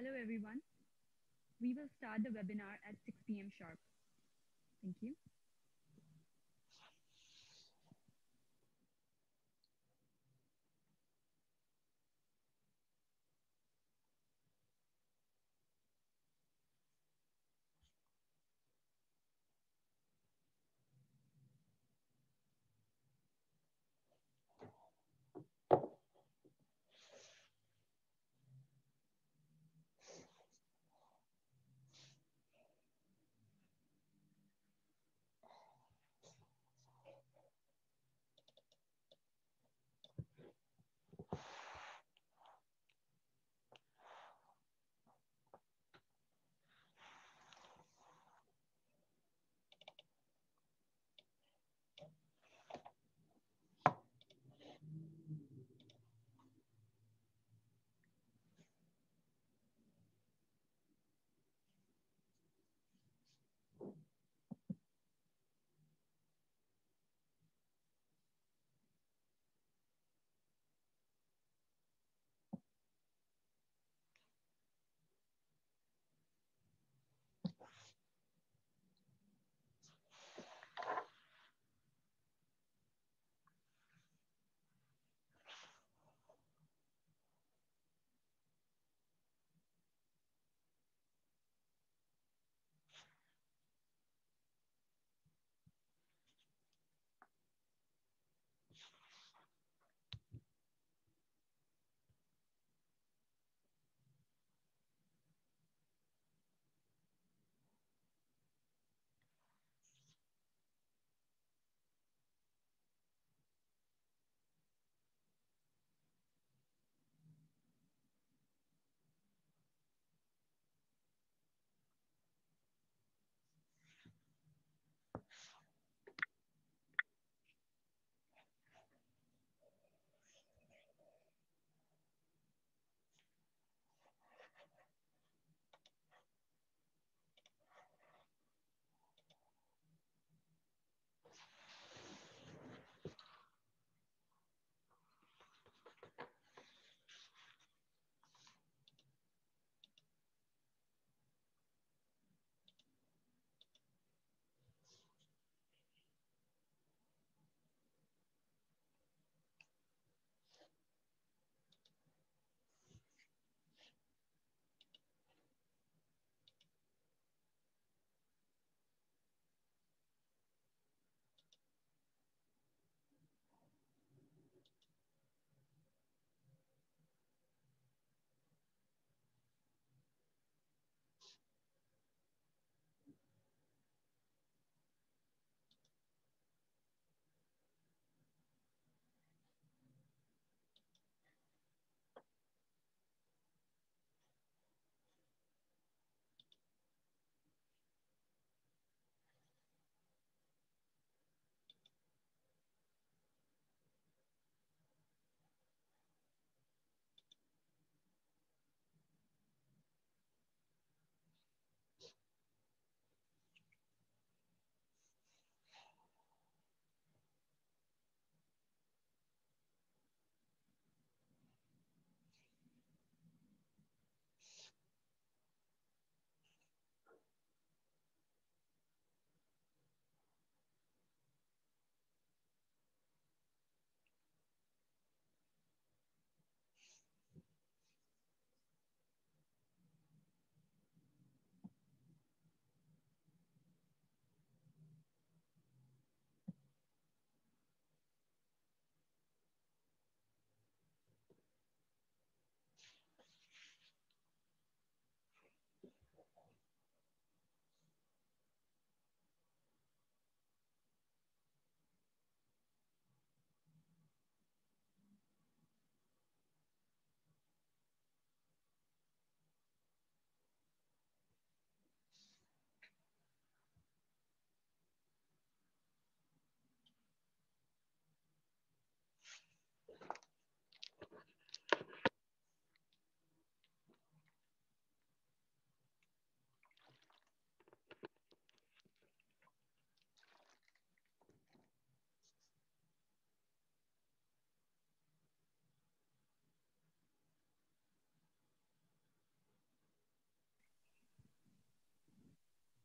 Hello everyone. We will start the webinar at 6 p.m. sharp. Thank you.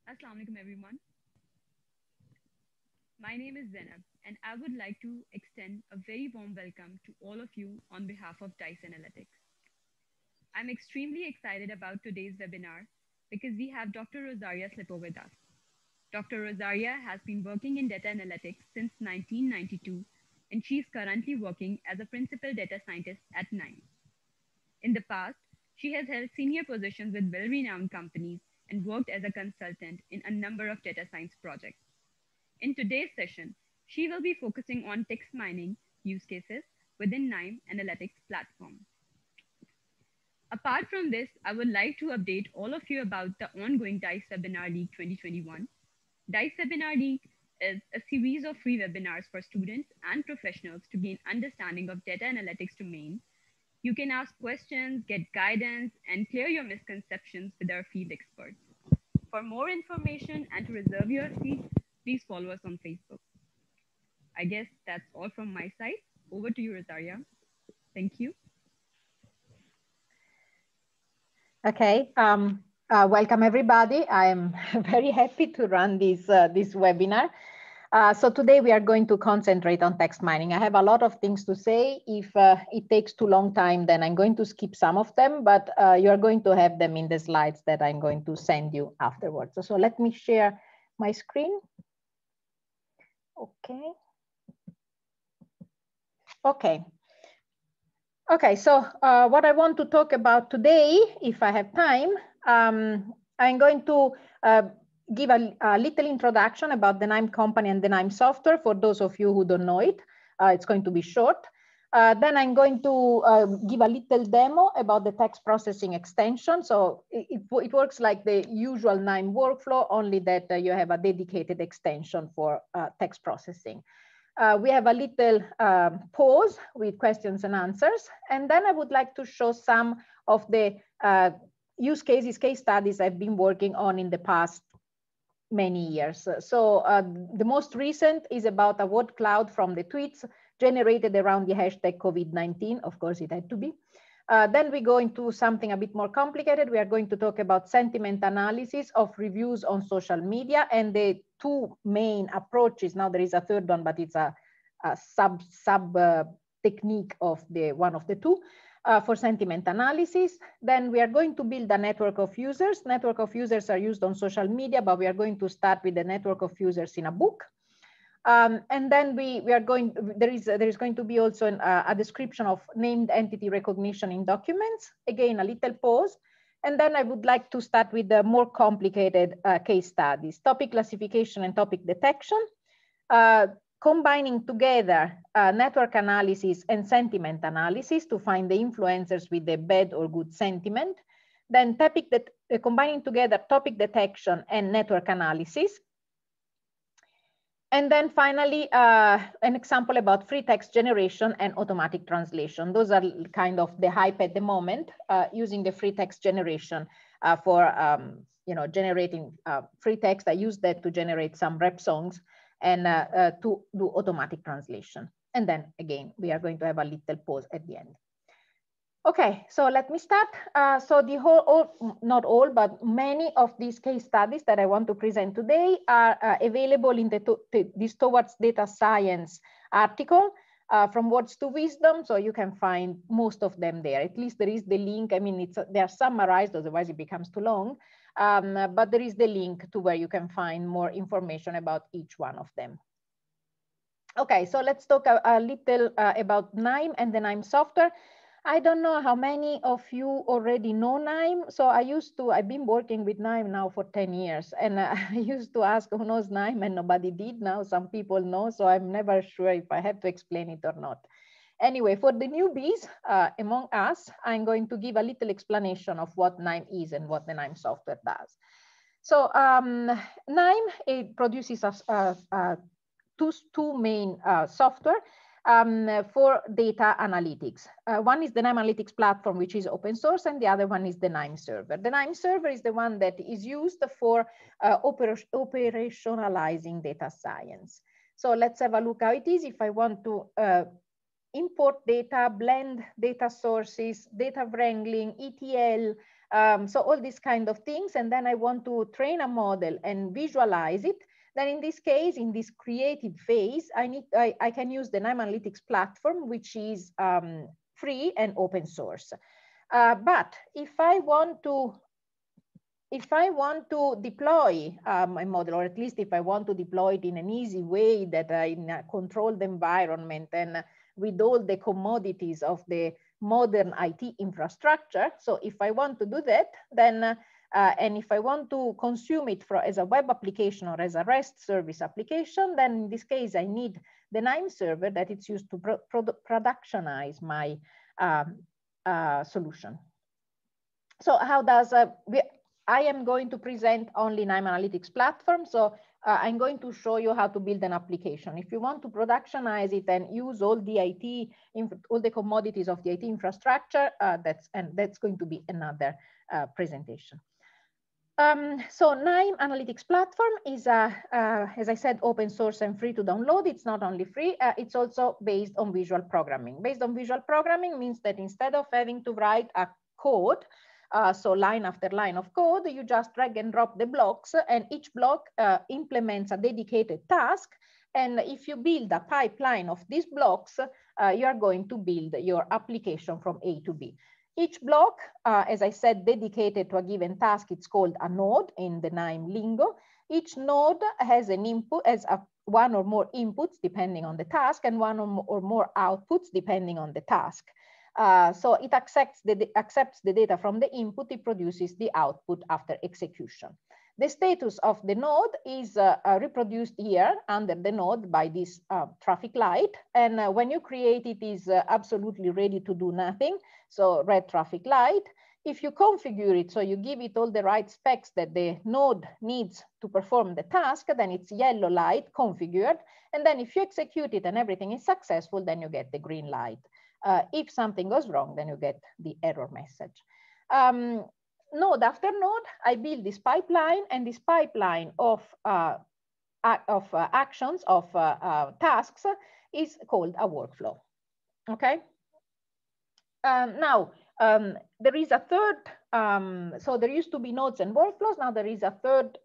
Assalamu alaikum everyone. My name is Zainab and I would like to extend a very warm welcome to all of you on behalf of DICE Analytics. I'm extremely excited about today's webinar because we have Dr. Rosaria Slipper with us. Dr. Rosaria has been working in data analytics since 1992 and she is currently working as a principal data scientist at KNIME. In the past, she has held senior positions with well-renowned companies and worked as a consultant in a number of data science projects. In today's session, she will be focusing on text mining use cases within KNIME Analytics Platform. Apart from this, I would like to update all of you about the ongoing DICE Webinar League 2021. DICE Webinar League is a series of free webinars for students and professionals to gain understanding of data analytics domain. You can ask questions, get guidance, and clear your misconceptions with our field experts. For more information and to reserve your seat, please follow us on Facebook. I guess that's all from my side. Over to you, Rosaria. Thank you. Okay, welcome everybody. I am very happy to run this webinar. So today we are going to concentrate on text mining. I have a lot of things to say. If it takes too long time, then I'm going to skip some of them, but you are going to have them in the slides that I'm going to send you afterwards. So let me share my screen. Okay. Okay, so what I want to talk about today, if I have time, I'm going to give a little introduction about the KNIME company and the KNIME software for those of you who don't know it. It's going to be short. Then I'm going to give a little demo about the text processing extension. So it works like the usual KNIME workflow, only that you have a dedicated extension for text processing. We have a little pause with questions and answers. And then I would like to show some of the use cases, case studies I've been working on in the past many years. So the most recent is about a word cloud from the tweets generated around the hashtag COVID-19. Of course, it had to be. Then we go into something a bit more complicated. We are going to talk about sentiment analysis of reviews on social media and the two main approaches. Now there is a third one, but it's a sub technique of the one of the two for sentiment analysis. Then we are going to build a network of users. Network of users are used on social media, but we are going to start with the network of users in a book. And then there is going to be also a description of named entity recognition in documents. Again, a little pause. And then I would like to start with the more complicated case studies, topic classification and topic detection, combining together network analysis and sentiment analysis to find the influencers with the bad or good sentiment. Then combining together topic detection and network analysis. And then finally, an example about free text generation and automatic translation. Those are kind of the hype at the moment, using the free text generation for generating free text. I use that to generate some rap songs and to do automatic translation. And then again, we are going to have a little pause at the end. Okay, so let me start. So not all, but many of these case studies that I want to present today are available in this Towards Data Science article from Words to Wisdom. So you can find most of them there. At least there is the link. I mean, they are summarized, otherwise it becomes too long. But there is the link to where you can find more information about each one of them. Okay, so let's talk a little about KNIME and the KNIME software. I don't know how many of you already know KNIME. So I've been working with KNIME now for 10 years. And I used to ask who knows KNIME and nobody did. Now some people know, so I'm never sure if I have to explain it or not. Anyway, for the newbies among us, I'm going to give a little explanation of what KNIME is and what the KNIME software does. So KNIME, it produces two main software for data analytics. One is the KNIME Analytics Platform, which is open source, and the other one is the KNIME Server. The KNIME Server is the one that is used for operationalizing data science. So let's have a look how it is. If I want to import data, blend data sources, data wrangling, ETL, So all these kind of things, and then I want to train a model and visualize it. Then in this case, in this creative phase, I can use the KNIME Analytics platform, which is free and open source. But if I want to deploy my model, or at least if I want to deploy it in an easy way, that in a controlled environment and with all the commodities of the modern IT infrastructure. So if I want to do that, then and if I want to consume it as a web application or as a REST service application, then in this case, I need the KNIME server that it's used to productionize my solution. So how does I am going to present only KNIME Analytics platform. So I'm going to show you how to build an application. If you want to productionize it and use all the all the commodities of the IT infrastructure, that's going to be another presentation. So KNIME Analytics platform is, as I said, open source and free to download. It's not only free, it's also based on visual programming. Based on visual programming means that instead of having to write a code, so line after line of code, you just drag and drop the blocks, and each block implements a dedicated task. And if you build a pipeline of these blocks, you are going to build your application from A to B. Each block, as I said, dedicated to a given task, it's called a node in the KNIME lingo. Each node has an input, one or more inputs depending on the task, and one or more outputs depending on the task. So it accepts the data from the input, it produces the output after execution. The status of the node is reproduced here under the node by this traffic light. And when you create it, is absolutely ready to do nothing. So red traffic light. If you configure it, so you give it all the right specs that the node needs to perform the task, then it's yellow light configured. And then if you execute it and everything is successful, then you get the green light. If something goes wrong, then you get the error message. Node after node, I build this pipeline, and this pipeline of actions, of tasks, is called a workflow. Okay. Now, there is a third, so there used to be nodes and workflows. Now there is a third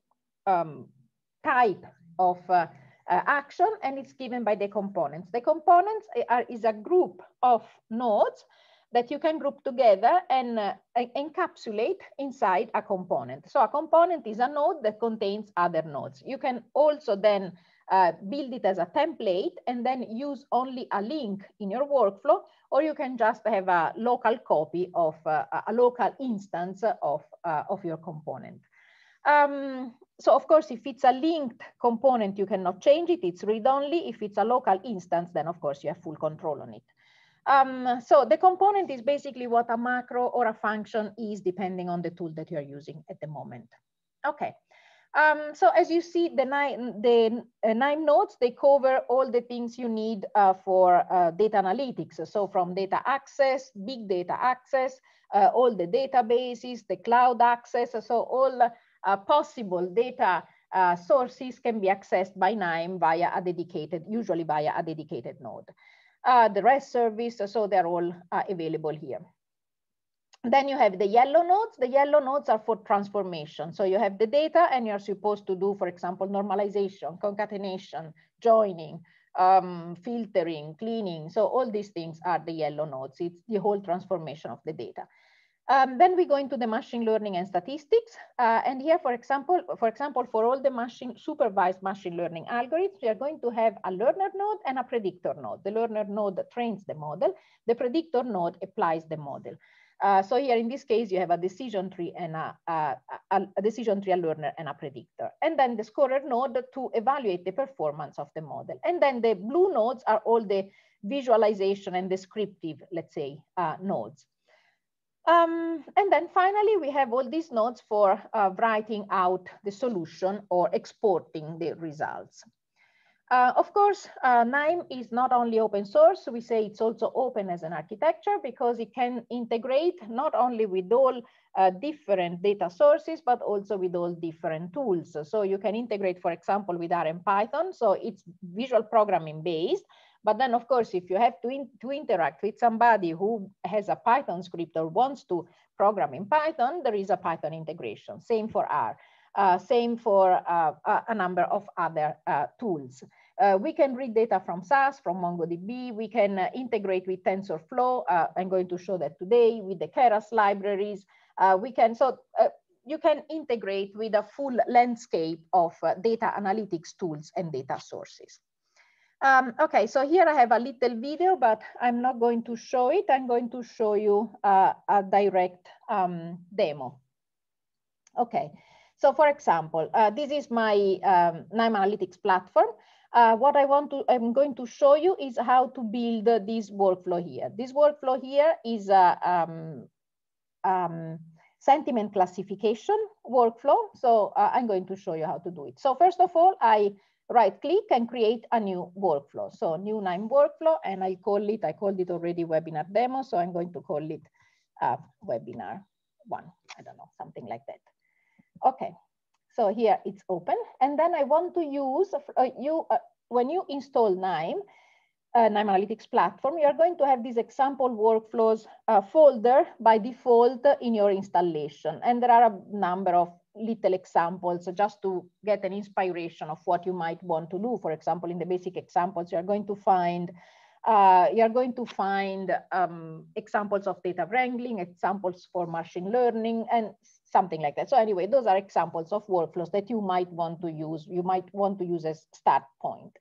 type of action, and it's given by the components. The components is a group of nodes that you can group together and encapsulate inside a component. So a component is a node that contains other nodes. You can also then build it as a template and then use only a link in your workflow, or you can just have a local copy of a local instance of your component. So of course, if it's a linked component, you cannot change it. It's read-only. If it's a local instance, then of course you have full control on it. So the component is basically what a macro or a function is, depending on the tool that you're using at the moment. Okay. So as you see, the KNIME nodes, they cover all the things you need for data analytics. So from data access, big data access, all the databases, the cloud access. So all possible data sources can be accessed by KNIME via a dedicated, usually via a dedicated node. The REST service, so they're all available here. Then you have the yellow nodes. The yellow nodes are for transformation. So you have the data and you're supposed to do, for example, normalization, concatenation, joining, filtering, cleaning. So all these things are the yellow nodes. It's the whole transformation of the data. Then we go into the machine learning and statistics. And here, for example, for all the supervised machine learning algorithms, we are going to have a learner node and a predictor node. The learner node trains the model. The predictor node applies the model. So here in this case, you have a decision tree and a decision tree, a learner and a predictor. And then the scorer node to evaluate the performance of the model. And then the blue nodes are all the visualization and descriptive, let's say, nodes. And then finally, we have all these nodes for writing out the solution or exporting the results. Of course, KNIME is not only open source, we say it's also open as an architecture, because it can integrate not only with all different data sources, but also with all different tools. So you can integrate, for example, with R and Python. So it's visual programming based, But then, of course, if you have to interact with somebody who has a Python script or wants to program in Python, there is a Python integration. Same for R. Same for a number of other tools. We can read data from SAS, from MongoDB. We can integrate with TensorFlow. I'm going to show that today with the Keras libraries. You can integrate with a full landscape of data analytics tools and data sources. Okay, so here I have a little video, but I'm not going to show it. I'm going to show you a direct demo. Okay, so for example, this is my KNIME Analytics platform. What I'm going to show you is how to build this workflow here. This workflow here is a sentiment classification workflow. So I'm going to show you how to do it. So first of all, I right click and create a new workflow. So new KNIME workflow, and I called it already webinar demo. So I'm going to call it webinar 1. I don't know, something like that. Okay, so here it's open. And then I want to use, when you install KNIME Analytics platform, you are going to have this example workflows folder by default in your installation. And there are a number of little examples just to get an inspiration of what you might want to do. For example, in the basic examples, you're going to find examples of data wrangling, examples for machine learning, and something like that. So anyway, those are examples of workflows that you might want to use. You might want to use as start point.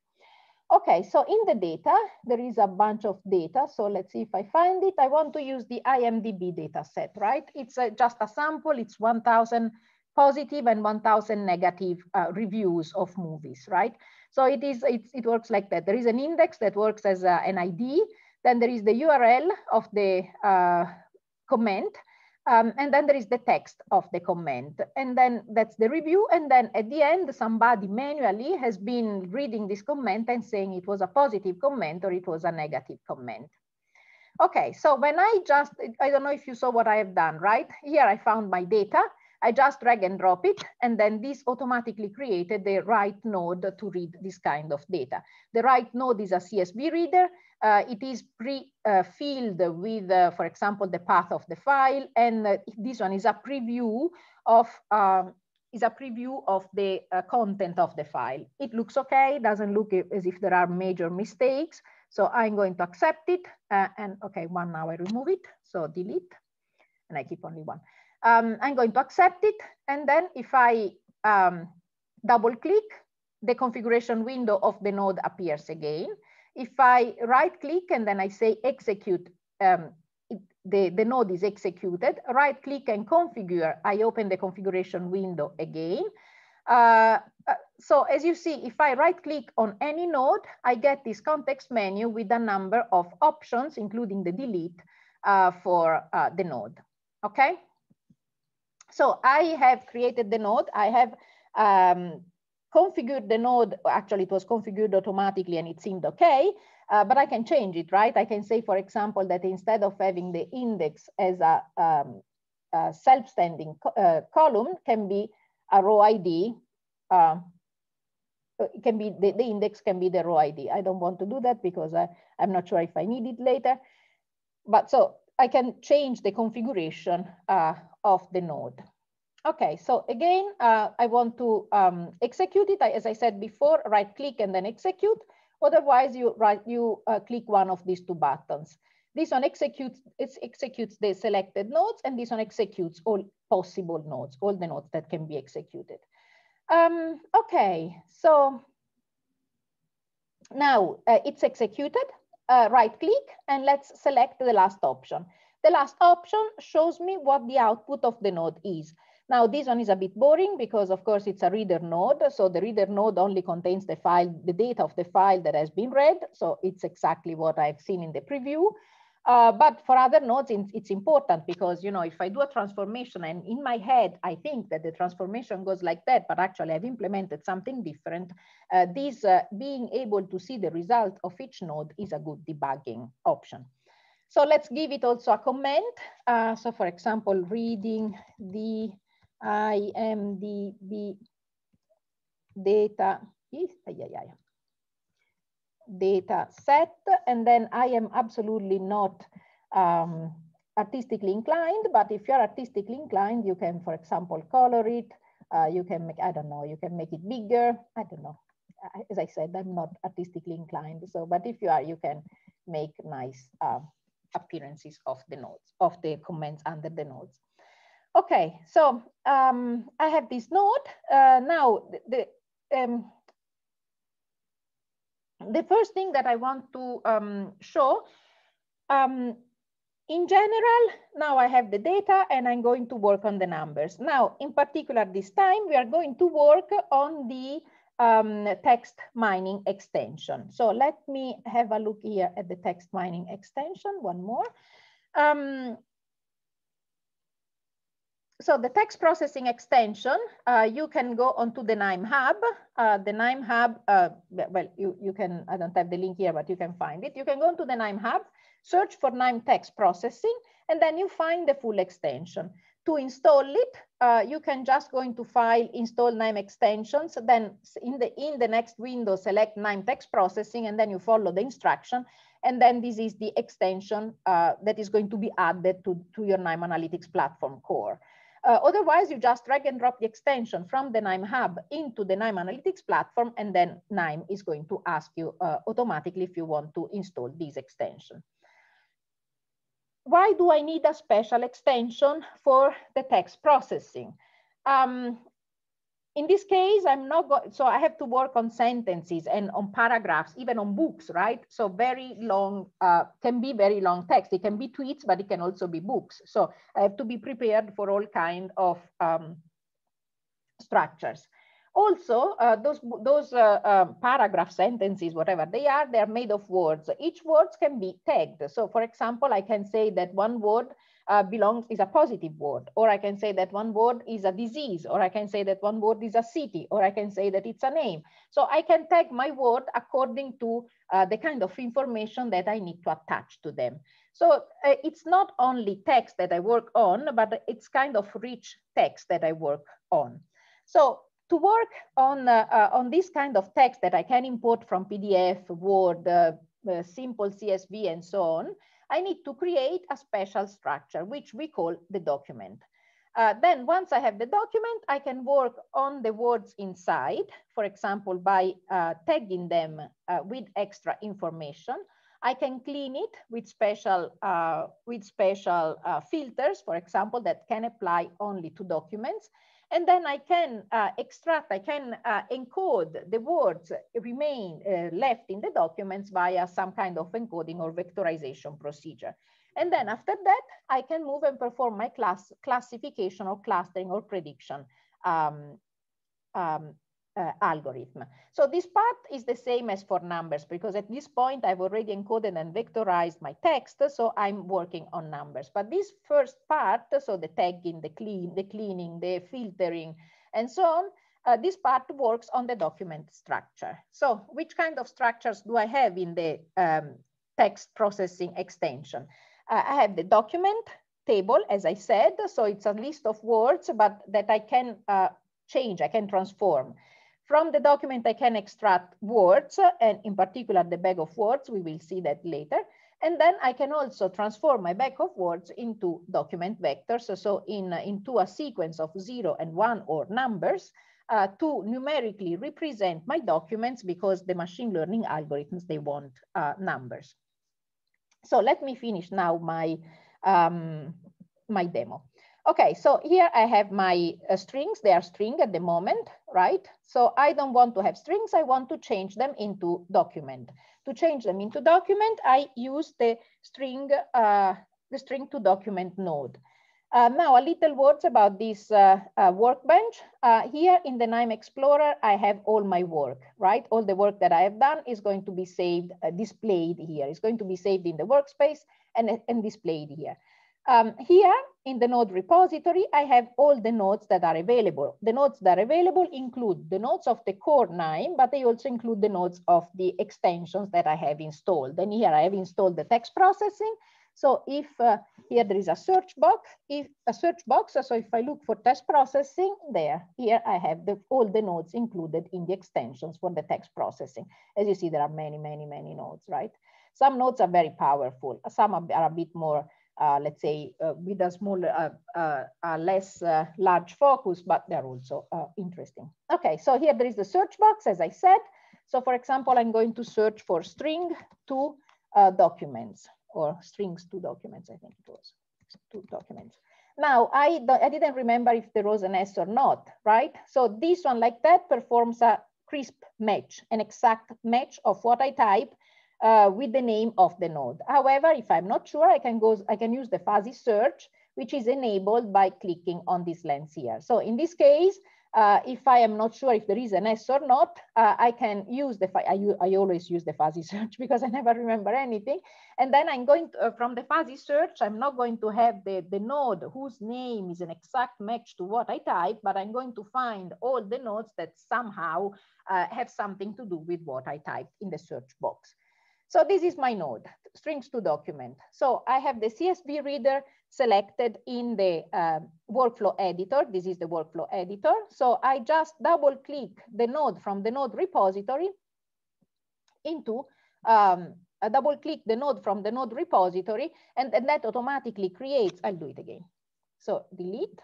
Okay, so in the data, there is a bunch of data. So let's see if I find it. I want to use the IMDb data set, right? It's just a sample. It's 1,000 positive and 1,000 negative reviews of movies, right? So it works like that. There is an index that works as an ID. Then there is the URL of the comment. And then there is the text of the comment. And then that's the review. And then at the end, somebody manually has been reading this comment and saying it was a positive comment or it was a negative comment. Okay, so when I don't know if you saw what I have done, right? Here I found my data. I just drag and drop it, and then this automatically created the right node to read this kind of data. The right node is a CSV reader. It is pre-filled with, for example, the path of the file, and this one is a preview of the content of the file. It looks okay. Doesn't look as if there are major mistakes. So I'm going to accept it, and okay, one now I remove it. So delete, and I keep only one. I'm going to accept it. And then if I double click, the configuration window of the node appears again. If I right click and then I say execute, the node is executed. Right click and configure, I open the configuration window again. So as you see, if I right click on any node, I get this context menu with a number of options, including the delete for the node. Okay. So I have created the node. I have configured the node. Actually, it was configured automatically and it seemed okay, but I can change it, right? I can say, for example, that instead of having the index as a self-standing column, can be a row ID. It can be the index can be the row ID. I don't want to do that because I'm not sure if I need it later. But so I can change the configuration of the node. Okay, so again, I want to execute it. As I said before, right click and then execute. Otherwise, you click one of these two buttons. This one executes the selected nodes, and this one executes all possible nodes, all the nodes that can be executed. Okay, so now it's executed. Right click and let's select the last option. The last option shows me what the output of the node is. Now this one is a bit boring because of course it's a reader node. So the reader node only contains the file, the data of the file that has been read. So it's exactly what I've seen in the preview. But for other nodes, it's important because, you know, if I do a transformation and in my head, I think that the transformation goes like that, but actually I've implemented something different. Being able to see the result of each node is a good debugging option. So let's give it also a comment. So for example, reading the IMDb data. data set, and then I am absolutely not artistically inclined, but if you're artistically inclined, you can, for example, color it. You can make, I don't know, you can make it bigger. I don't know. As I said, I'm not artistically inclined. So, but if you are, you can make nice appearances of the nodes, of the comments under the nodes. Okay, so I have this node. Now, the first thing that I want to show, in general, now I have the data and I'm going to work on the numbers. Now, in particular, this time we are going to work on the text mining extension. So let me have a look here at the text mining extension, one more. So the text processing extension, you can go onto the KNIME Hub. The KNIME Hub, well, you can, I don't have the link here, but you can find it. You can go into the KNIME Hub, search for KNIME text processing, and then you find the full extension. To install it, you can just go into File, Install KNIME Extensions. Then in the next window, select KNIME text processing, and then you follow the instruction. And then this is the extension that is going to be added to your KNIME Analytics Platform core. Otherwise, you just drag and drop the extension from the KNIME Hub into the KNIME Analytics Platform, and then KNIME is going to ask you automatically if you want to install this extension. Why do I need a special extension for the text processing? In this case, I'm not going, so I have to work on sentences and on paragraphs, even on books, right? So very long, can be very long text. It can be tweets, but it can also be books. So I have to be prepared for all kinds of structures. Also, those paragraph sentences, whatever they're made of words. Each word can be tagged. So for example, I can say that one word is a positive word, or I can say that one word is a disease, or I can say that one word is a city, or I can say that it's a name. So I can tag my word according to the kind of information that I need to attach to them. So it's not only text that I work on, but it's kind of rich text that I work on. So to work on this kind of text that I can import from PDF, Word, simple CSV, and so on, I need to create a special structure, which we call the document. Then once I have the document, I can work on the words inside, for example, by tagging them with extra information. I can clean it with special filters, for example, that can apply only to documents. And then I can extract, I can encode the words remain left in the documents via some kind of encoding or vectorization procedure. And then after that, I can move and perform my classification or clustering or prediction algorithm. So this part is the same as for numbers, because at this point I've already encoded and vectorized my text, so I'm working on numbers. But this first part, so the tagging, the cleaning, the filtering, and so on, this part works on the document structure. So which kind of structures do I have in the text processing extension? I have the document table, as I said, so it's a list of words, but that I can change, I can transform. From the document, I can extract words, and in particular, the bag of words. We will see that later. And then I can also transform my bag of words into document vectors, so into a sequence of 0 and 1 or numbers to numerically represent my documents, because the machine learning algorithms, they want numbers. So let me finish now my, my demo. Okay, so here I have my strings. They are string at the moment, right? So I don't want to have strings. I want to change them into document. To change them into document, I use the string to document node. Now a little words about this workbench. Here in the KNIME Explorer, I have all my work, right? All the work that I have done is going to be saved, displayed here. It's going to be saved in the workspace and displayed here. Here in the node repository, I have all the nodes that are available. The nodes that are available include the nodes of the core KNIME, but they also include the nodes of the extensions that I have installed. Then here I have installed the text processing. So if here there is a search box, so if I look for text processing there, here I have all the nodes included in the extensions for the text processing. As you see, there are many nodes, right? Some nodes are very powerful. Some are a bit more, let's say, with a smaller, less large focus, but they're also interesting. Okay, so here there is the search box, as I said. So for example, I'm going to search for string to documents, or strings to documents, I think it was, to documents. Now, I didn't remember if there was an S or not, right? So this one like that performs a crisp match, an exact match of what I type with the name of the node. However, if I'm not sure, I can use the fuzzy search, which is enabled by clicking on this lens here. So in this case, if I am not sure if there is an S or not, I can use I always use the fuzzy search because I never remember anything. And then I'm going to, from the fuzzy search, I'm not going to have the node whose name is an exact match to what I type, but I'm going to find all the nodes that somehow have something to do with what I typed in the search box. So this is my node, strings to document. So I have the CSV reader selected in the workflow editor. This is the workflow editor. So I just double click the node from the node repository into, double click the node from the node repository, and that automatically creates, I'll do it again. So delete.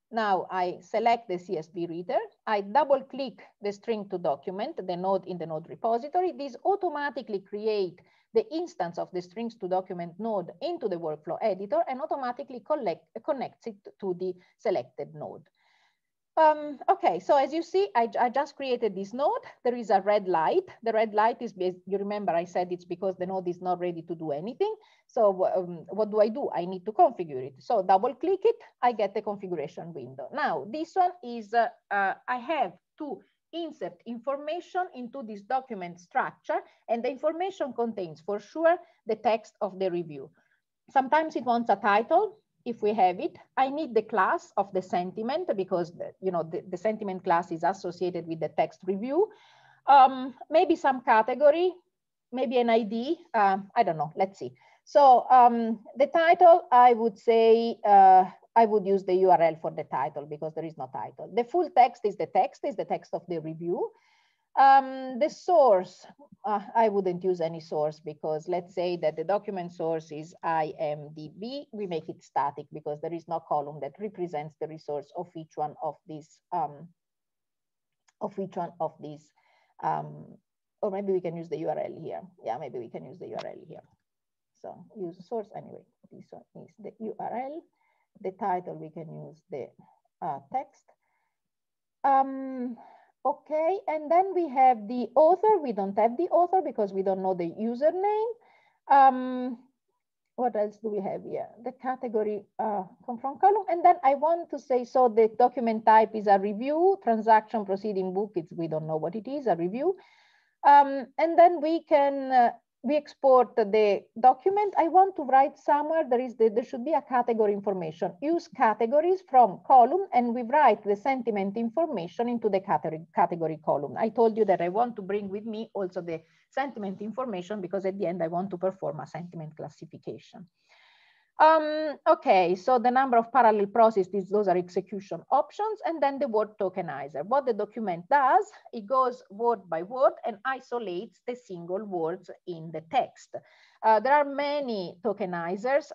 Now I select the CSV reader, I double click the string to document, the node in the node repository. These automatically create the instance of the strings to document node into the workflow editor and automatically connects it to the selected node. Okay, so as you see, I just created this node. There is a red light. The red light is, you remember I said it's because the node is not ready to do anything. So what do? I need to configure it. So double click it, I get the configuration window. Now this one is, I have to insert information into this document structure, and the information contains for sure the text of the review. Sometimes it wants a title. If we have it, I need the class of the sentiment because the sentiment class is associated with the text review. Maybe some category, maybe an ID. I don't know. Let's see. So the title, I would say I would use the URL for the title because there is no title. The full text is the text of the review. The source, I wouldn't use any source because let's say that the document source is IMDb. We make it static because there is no column that represents the resource of each one of these, or maybe we can use the URL here. Yeah, maybe we can use the URL here. So use source anyway. This one is the URL. The title, we can use the text. Okay, and then we have the author. We don't have the author because we don't know the username. What else do we have here? The category come from column. And then I want to say, so the document type is a review, transaction proceeding book. We don't know what it is, a review. And then we can, we export the document. I want to write somewhere, there should be a category information. Use categories from column, and we write the sentiment information into the category column. I told you that I want to bring with me also the sentiment information because at the end I want to perform a sentiment classification. Okay, so the number of parallel processes, those are execution options, and then the word tokenizer. What the document does, it goes word by word and isolates the single words in the text. There are many tokenizers.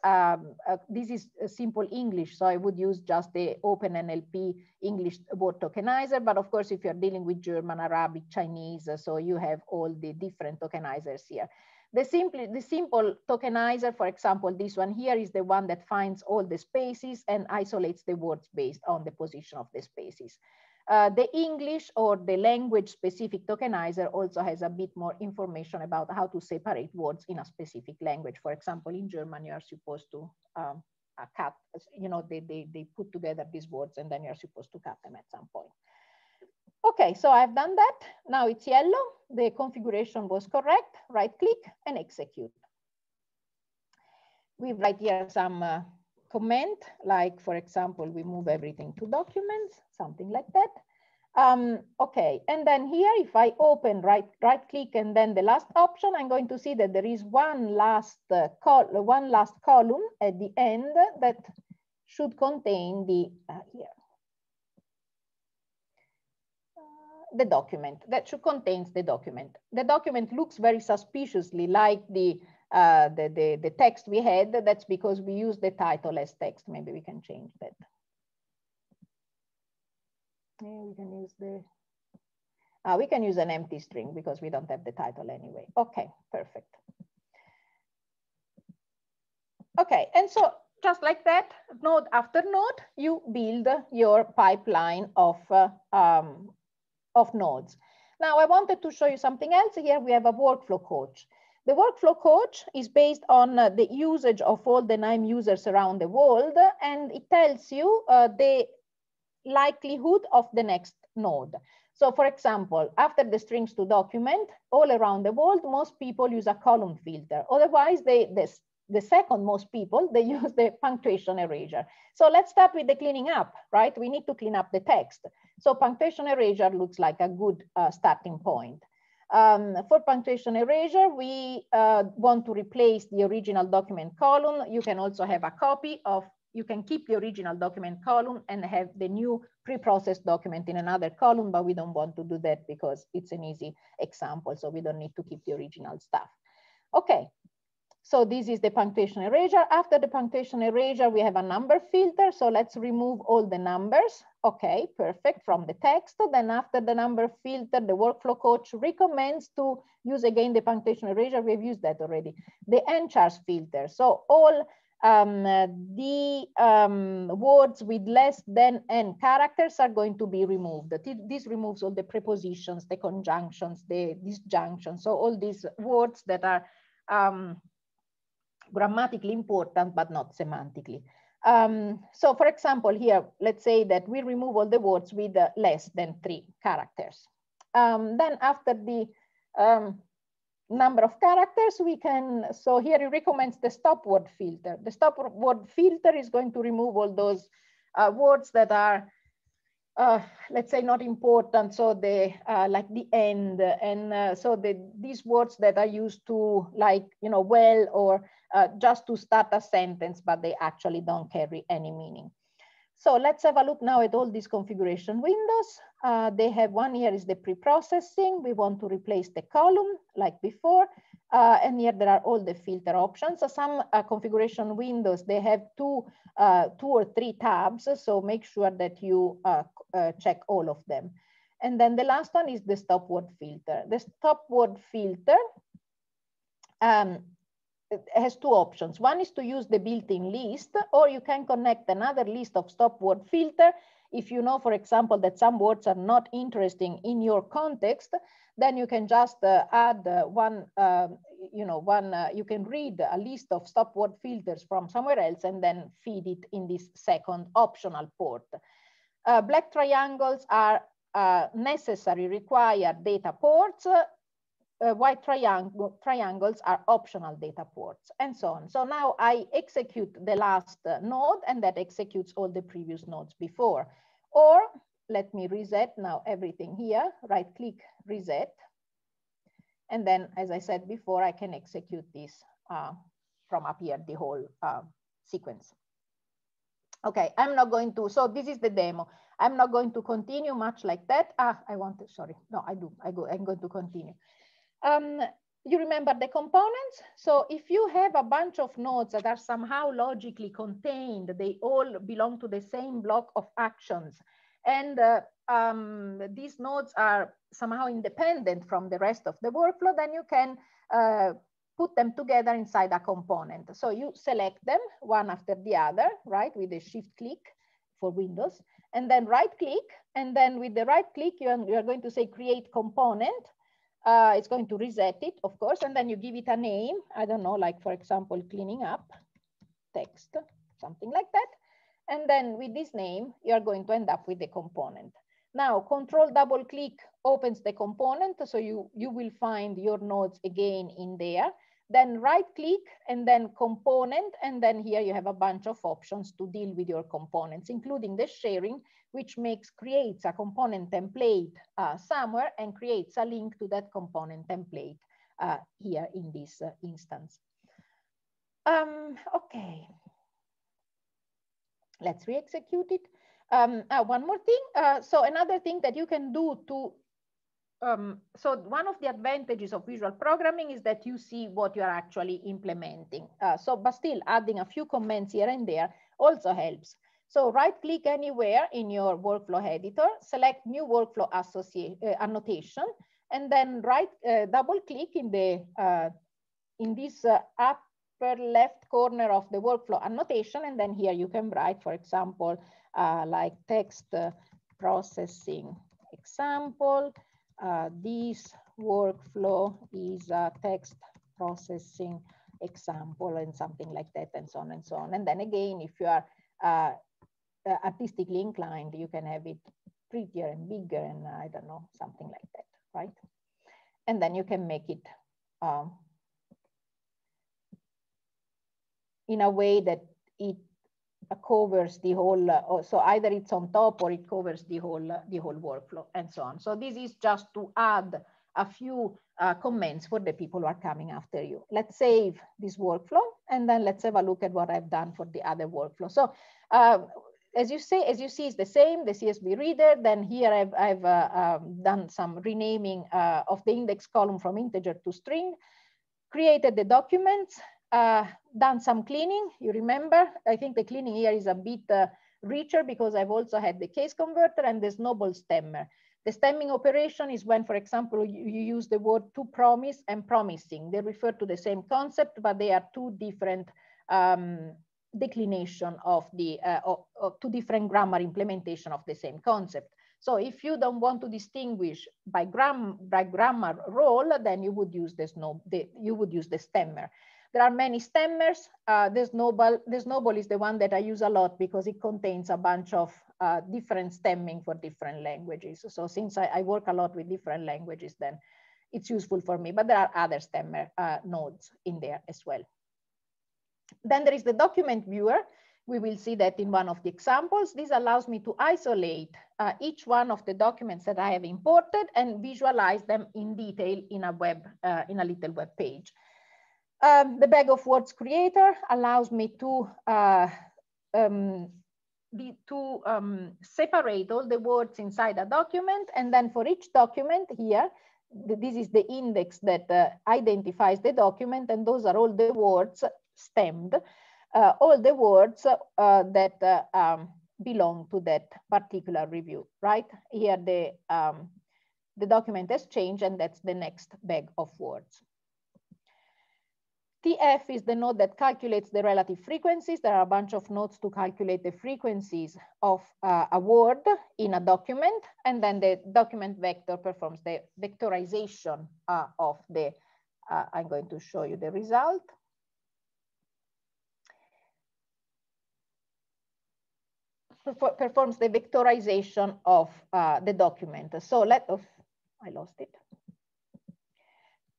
This is simple English, so I would use just the OpenNLP English word tokenizer, but of course, if you're dealing with German, Arabic, Chinese, so you have all the different tokenizers here. The simple tokenizer, for example, this one here is the one that finds all the spaces and isolates the words based on the position of the spaces. The English or the language specific tokenizer also has a bit more information about how to separate words in a specific language. For example, in German, you are supposed to cut, they put together these words and then you're supposed to cut them at some point. Okay, so I've done that. Now it's yellow. The configuration was correct. Right click and execute. We write here some comment, like for example, we move everything to documents, something like that. Okay, and then here, if I open right click and then the last option, I'm going to see that there is one last column at the end that should contain the document. That should contain the document. The document looks very suspiciously like the text we had. That's because we use the title as text. Maybe we can change that. Yeah, we can use an empty string because we don't have the title anyway. Okay, perfect. Okay, and so just like that, node after node, you build your pipeline of nodes. Now I wanted to show you something else. Here we have a workflow coach. The workflow coach is based on the usage of all the KNIME users around the world, and it tells you the likelihood of the next node. So for example, after the strings to document, all around the world, most people use a column filter. Otherwise, the second most people, they use the punctuation erasure. So let's start with the cleaning up, right? We need to clean up the text. So punctuation erasure looks like a good starting point. For punctuation erasure, we want to replace the original document column. You can also have a copy of, you can keep the original document column and have the new pre-processed document in another column, but we don't want to do that because it's an easy example. So we don't need to keep the original stuff. Okay. So this is the punctuation erasure. After the punctuation erasure, we have a number filter. So let's remove all the numbers. Okay, perfect, from the text. Then after the number filter, the workflow coach recommends to use again the punctuation erasure. We've used that already. The n-chars filter. So all words with less than n characters are going to be removed. This removes all the prepositions, the conjunctions, the disjunctions. So all these words that are grammatically important, but not semantically. So for example, here, let's say that we remove all the words with less than 3 characters. Then after the number of characters, we can, so here it recommends the stop word filter. The stop word filter is going to remove all those words that are let's say not important, so they like the end, and so these words that are used to, like, you know, well, or just to start a sentence, but they actually don't carry any meaning. So let's have a look now at all these configuration windows. They have one here is the pre-processing. We want to replace the column like before. And here there are all the filter options. So some configuration windows, they have two or three tabs. So make sure that you check all of them. And then the last one is the stop word filter. The stop word filter has 2 options. One is to use the built-in list, or you can connect another list of stop word filter. If you know, for example, that some words are not interesting in your context, then you can just add you can read a list of stop word filters from somewhere else and then feed it in this second optional port. Black triangles are necessary, required data ports. White triangles are optional data ports, and so on. So now I execute the last node, and that executes all the previous nodes before. Or let me reset now everything here, right click, reset. And then, as I said before, I can execute this from up here, the whole sequence. Okay, I'm not going to, so this is the demo. I'm not going to continue much like that. I want to, sorry, no, I'm going to continue. You remember the components? So if you have a bunch of nodes that are somehow logically contained, they all belong to the same block of actions, and these nodes are somehow independent from the rest of the workflow, then you can put them together inside a component. So you select them one after the other, right, with a shift click for Windows, and then right click, and then with the right click, you are going to say create component. It's going to reset it, of course, and then you give it a name. I don't know, like, for example, cleaning up text, something like that. And then with this name, you're going to end up with the component. Now, control double click opens the component. So you will find your nodes again in there. then right click and then component. And then here you have a bunch of options to deal with your components, including the sharing, which creates a component template somewhere and creates a link to that component template here in this instance. Okay, let's re-execute it. One more thing. So another thing that you can do to so one of the advantages of visual programming is that you see what you are actually implementing. But still adding a few comments here and there also helps. So right click anywhere in your workflow editor, select new workflow annotation, and then double click in this upper left corner of the workflow annotation. And then here you can write, for example, like text processing example. This workflow is a text processing example, and something like that, and so on and so on. And then again, if you are artistically inclined, you can have it prettier and bigger, and I don't know, something like that, right? And then you can make it in a way that it covers the whole, so either it's on top or it covers the whole workflow, and so on. So this is just to add a few comments for the people who are coming after you. Let's save this workflow, and then let's have a look at what I've done for the other workflow. So as you see, it's the same, the CSV reader. Then here I've done some renaming of the index column from integer to string, created the documents, done some cleaning. You remember, I think the cleaning here is a bit richer because I've also had the case converter and the snowball stemmer. The stemming operation is when, for example, you use the word to promise and promising. They refer to the same concept, but they are two different declination of the two different grammar implementation of the same concept. So if you don't want to distinguish by grammar role, then you would use the stemmer. There are many stemmers. The snowball is the one that I use a lot because it contains a bunch of different stemming for different languages. So since I work a lot with different languages, then it's useful for me. But there are other stemmer nodes in there as well. Then there is the document viewer. We will see that in one of the examples. This allows me to isolate each one of the documents that I have imported and visualize them in detail in a little web page. The bag of words creator allows me to separate all the words inside a document, and then for each document here, this is the index that identifies the document, and those are all the words stemmed, all the words that belong to that particular review, right? Here the document has changed, and that's the next bag of words. TF is the node that calculates the relative frequencies. There are a bunch of nodes to calculate the frequencies of a word in a document. And then the document vector performs the vectorization of the, I'm going to show you the result. Performs the vectorization of the document. So I lost it.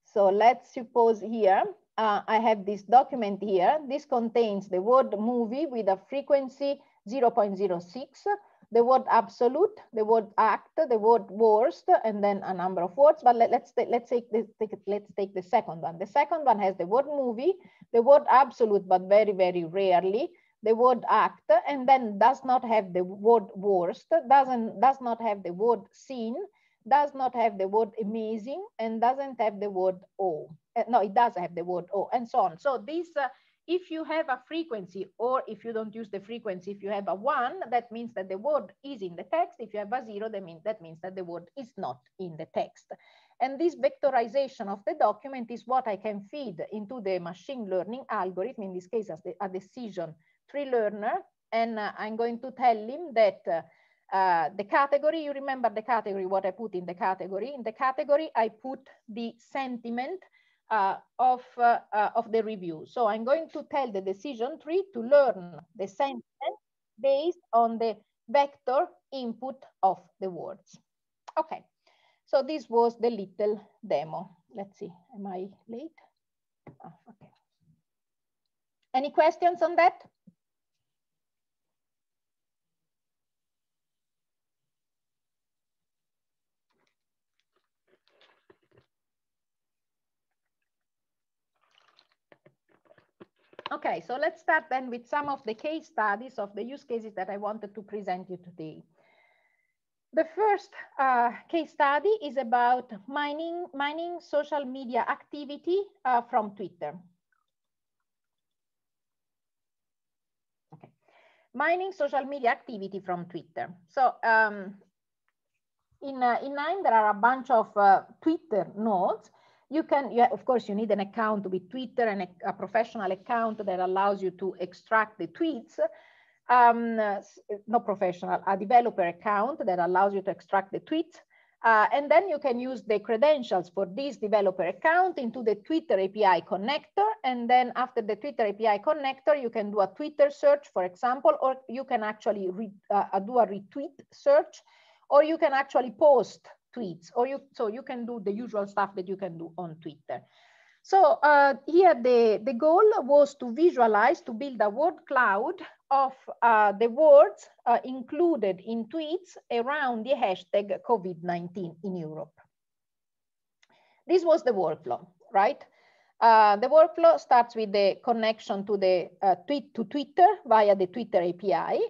So let's suppose here, I have this document here. This contains the word movie with a frequency 0.06, the word absolute, the word act, the word worst, and then a number of words. But let's take the second one. The second one has the word movie, the word absolute, but very, very rarely, the word act, and then does not have the word worst, does not have the word seen, does not have the word amazing, and doesn't have the word oh. No, it does have the word oh, and so on. So this, if you have a frequency, or if you don't use the frequency, if you have a 1, that means that the word is in the text. If you have a 0, that means that the word is not in the text. And this vectorization of the document is what I can feed into the machine learning algorithm, in this case as a decision tree learner. And I'm going to tell him that the category, you remember the category, what I put in the category. In the category, I put the sentiment of the review. So I'm going to tell the decision tree to learn the sentiment based on the vector input of the words. Okay, so this was the little demo. Let's see, am I late? Oh, okay. Any questions on that? Okay, so let's start then with some of the case studies of the use cases that I wanted to present you today. The first case study is about mining social media activity from Twitter. Okay. Mining social media activity from Twitter. So in KNIME, there are a bunch of Twitter nodes. Of course, you need an account with Twitter and a professional account that allows you to extract the tweets. Not professional, a developer account that allows you to extract the tweets. And then you can use the credentials for this developer account into the Twitter API connector. And then after the Twitter API connector, you can do a Twitter search, for example, or you can actually do a retweet search, or you can actually post tweets, so you can do the usual stuff that you can do on Twitter. So here the goal was to visualize, to build a word cloud of the words included in tweets around the hashtag COVID-19 in Europe. This was the workflow, right? The workflow starts with the connection to the Twitter via the Twitter API.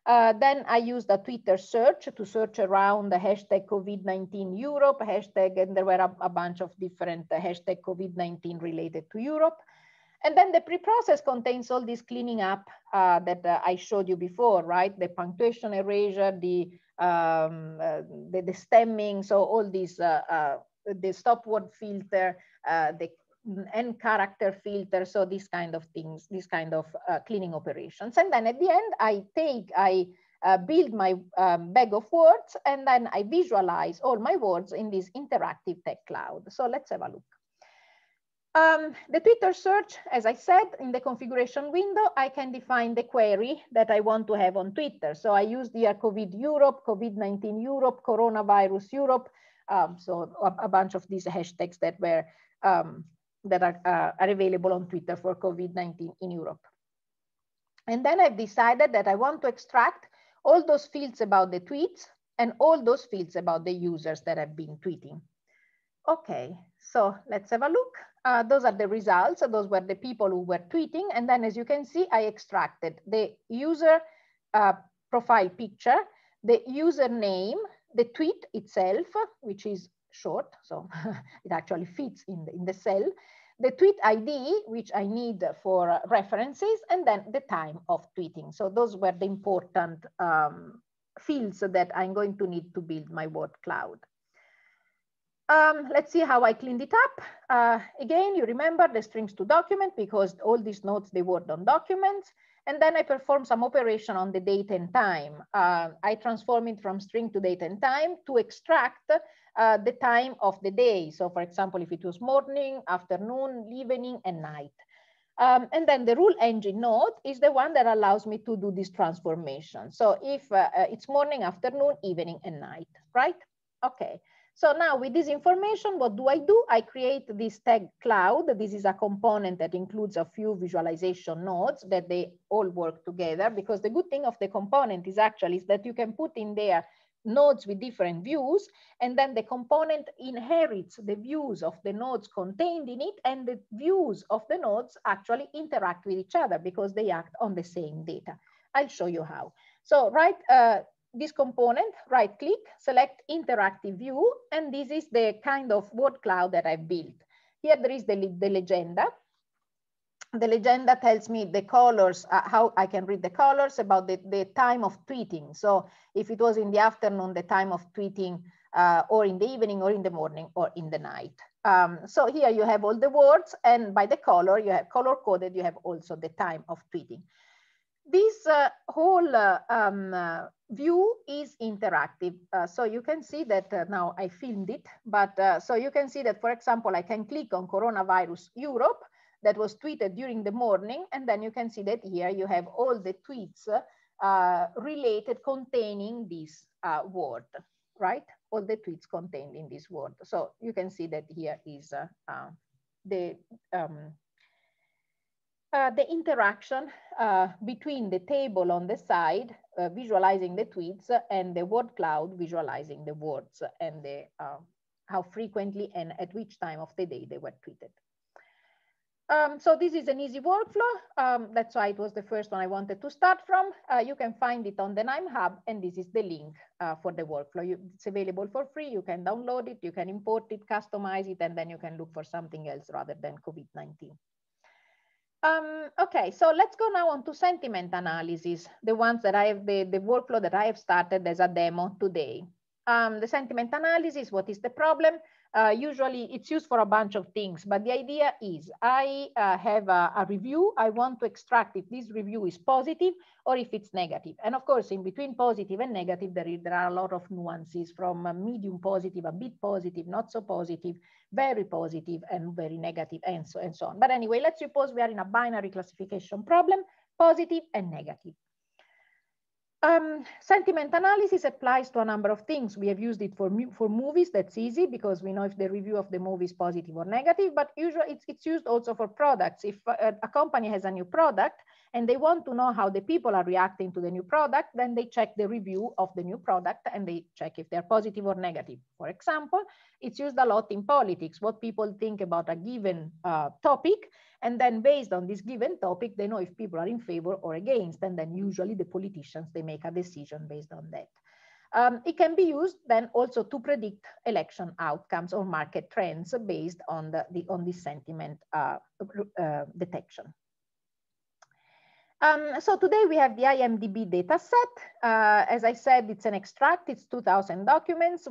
Then I used a Twitter search to search around the hashtag COVID-19 Europe hashtag, and there were a bunch of different hashtag COVID-19 related to Europe. And then the pre-process contains all this cleaning up that I showed you before, right? The punctuation erasure, the stemming, so all these, the stop word filter, the end character filter, so these kind of things, these kind of cleaning operations. And then at the end, I build my bag of words, and then I visualize all my words in this interactive tech cloud. So let's have a look. The Twitter search, as I said, in the configuration window, I can define the query that I want to have on Twitter. So I used here COVID Europe, COVID-19 Europe, coronavirus Europe. So a bunch of these hashtags that were that are available on Twitter for COVID-19 in Europe. And then I've decided that I want to extract all those fields about the tweets and all those fields about the users that have been tweeting. Okay, so let's have a look. Those are the results. So those were the people who were tweeting. And then as you can see, I extracted the user profile picture, the username, the tweet itself, which is short, so it actually fits in the cell, the tweet ID, which I need for references, and then the time of tweeting. So those were the important fields that I'm going to need to build my word cloud. Let's see how I cleaned it up. Again, you remember the strings to document, because all these nodes, they worked on documents. And then I perform some operation on the date and time. I transform it from string to date and time to extract the time of the day. So for example, if it was morning, afternoon, evening, and night. And then the rule engine node is the one that allows me to do this transformation. So if it's morning, afternoon, evening, and night, right? Okay. So now with this information, what do? I create this tag cloud. This is a component that includes a few visualization nodes that they all work together, because the good thing of the component is actually is that you can put in there nodes with different views, and then the component inherits the views of the nodes contained in it, and the views of the nodes actually interact with each other because they act on the same data. I'll show you how. So this component, right click, select interactive view, and this is the kind of word cloud that I've built. Here there is the legenda. The legenda tells me the colors, how I can read the colors, about the time of tweeting. So if it was in the afternoon, the time of tweeting, or in the evening, or in the morning, or in the night. So here you have all the words, and by the color, you have color coded, you have also the time of tweeting. This whole view is interactive. So you can see that now I filmed it, but so you can see that, for example, I can click on coronavirus Europe that was tweeted during the morning, and then you can see that here you have all the tweets related containing this word, right? All the tweets contained in this word. So you can see that here is the interaction between the table on the side, visualizing the tweets, and the word cloud visualizing the words and the, how frequently and at which time of the day they were tweeted. So this is an easy workflow. That's why it was the first one I wanted to start from. You can find it on the KNIME Hub, and this is the link for the workflow. It's available for free. You can download it, you can import it, customize it, and then you can look for something else rather than COVID-19. Okay, so let's go now on to sentiment analysis, the ones that I have, the workflow that I have started as a demo today. The sentiment analysis, what is the problem? Usually it's used for a bunch of things, but the idea is I have a review. I want to extract if this review is positive or if it's negative. And of course, in between positive and negative, there are a lot of nuances from medium positive, a bit positive, not so positive, very positive, and very negative, and so on. But anyway, let's suppose we are in a binary classification problem, positive and negative. Sentiment analysis applies to a number of things. We have used it for movies. That's easy because we know if the review of the movie is positive or negative, but usually it's used also for products. If a company has a new product and they want to know how the people are reacting to the new product, then they check the review of the new product and they check if they're positive or negative. For example, it's used a lot in politics, what people think about a given topic. And then based on this given topic, they know if people are in favor or against. And then usually the politicians, they make a decision based on that. It can be used then also to predict election outcomes or market trends based on this sentiment detection. So today we have the IMDb data set. As I said, it's an extract, it's 2,000 documents.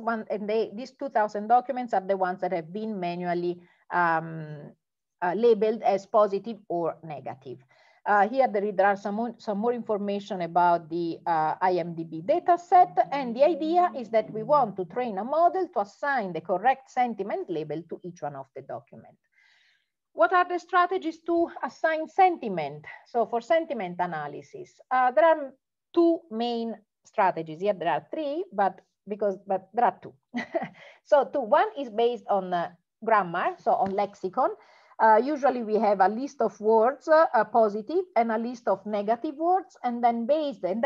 These 2,000 documents are the ones that have been manually labeled as positive or negative. Here there are some more information about the IMDb data set, and the idea is that we want to train a model to assign the correct sentiment label to each one of the documents. What are the strategies to assign sentiment? So for sentiment analysis, there are two main strategies. Here there are three, but there are two. So one is based on grammar, so on lexicon. Usually we have a list of words, positive, and a list of negative words, and then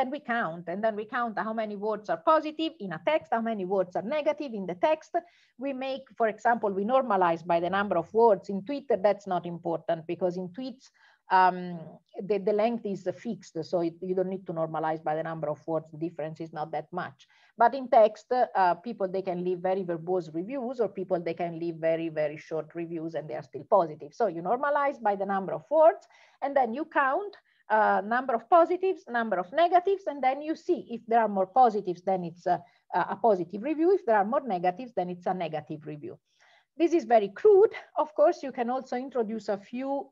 we count how many words are positive in a text, how many words are negative in the text. We make, for example, we normalize by the number of words. In Twitter, that's not important because in tweets, the length is fixed, so you don't need to normalize by the number of words. The difference is not that much. But in text, people, they can leave very verbose reviews, or people, they can leave very, very short reviews and they are still positive. So you normalize by the number of words, and then you count number of positives, number of negatives, and then you see if there are more positives, then it's a positive review. If there are more negatives, then it's a negative review. This is very crude. Of course, you can also introduce a few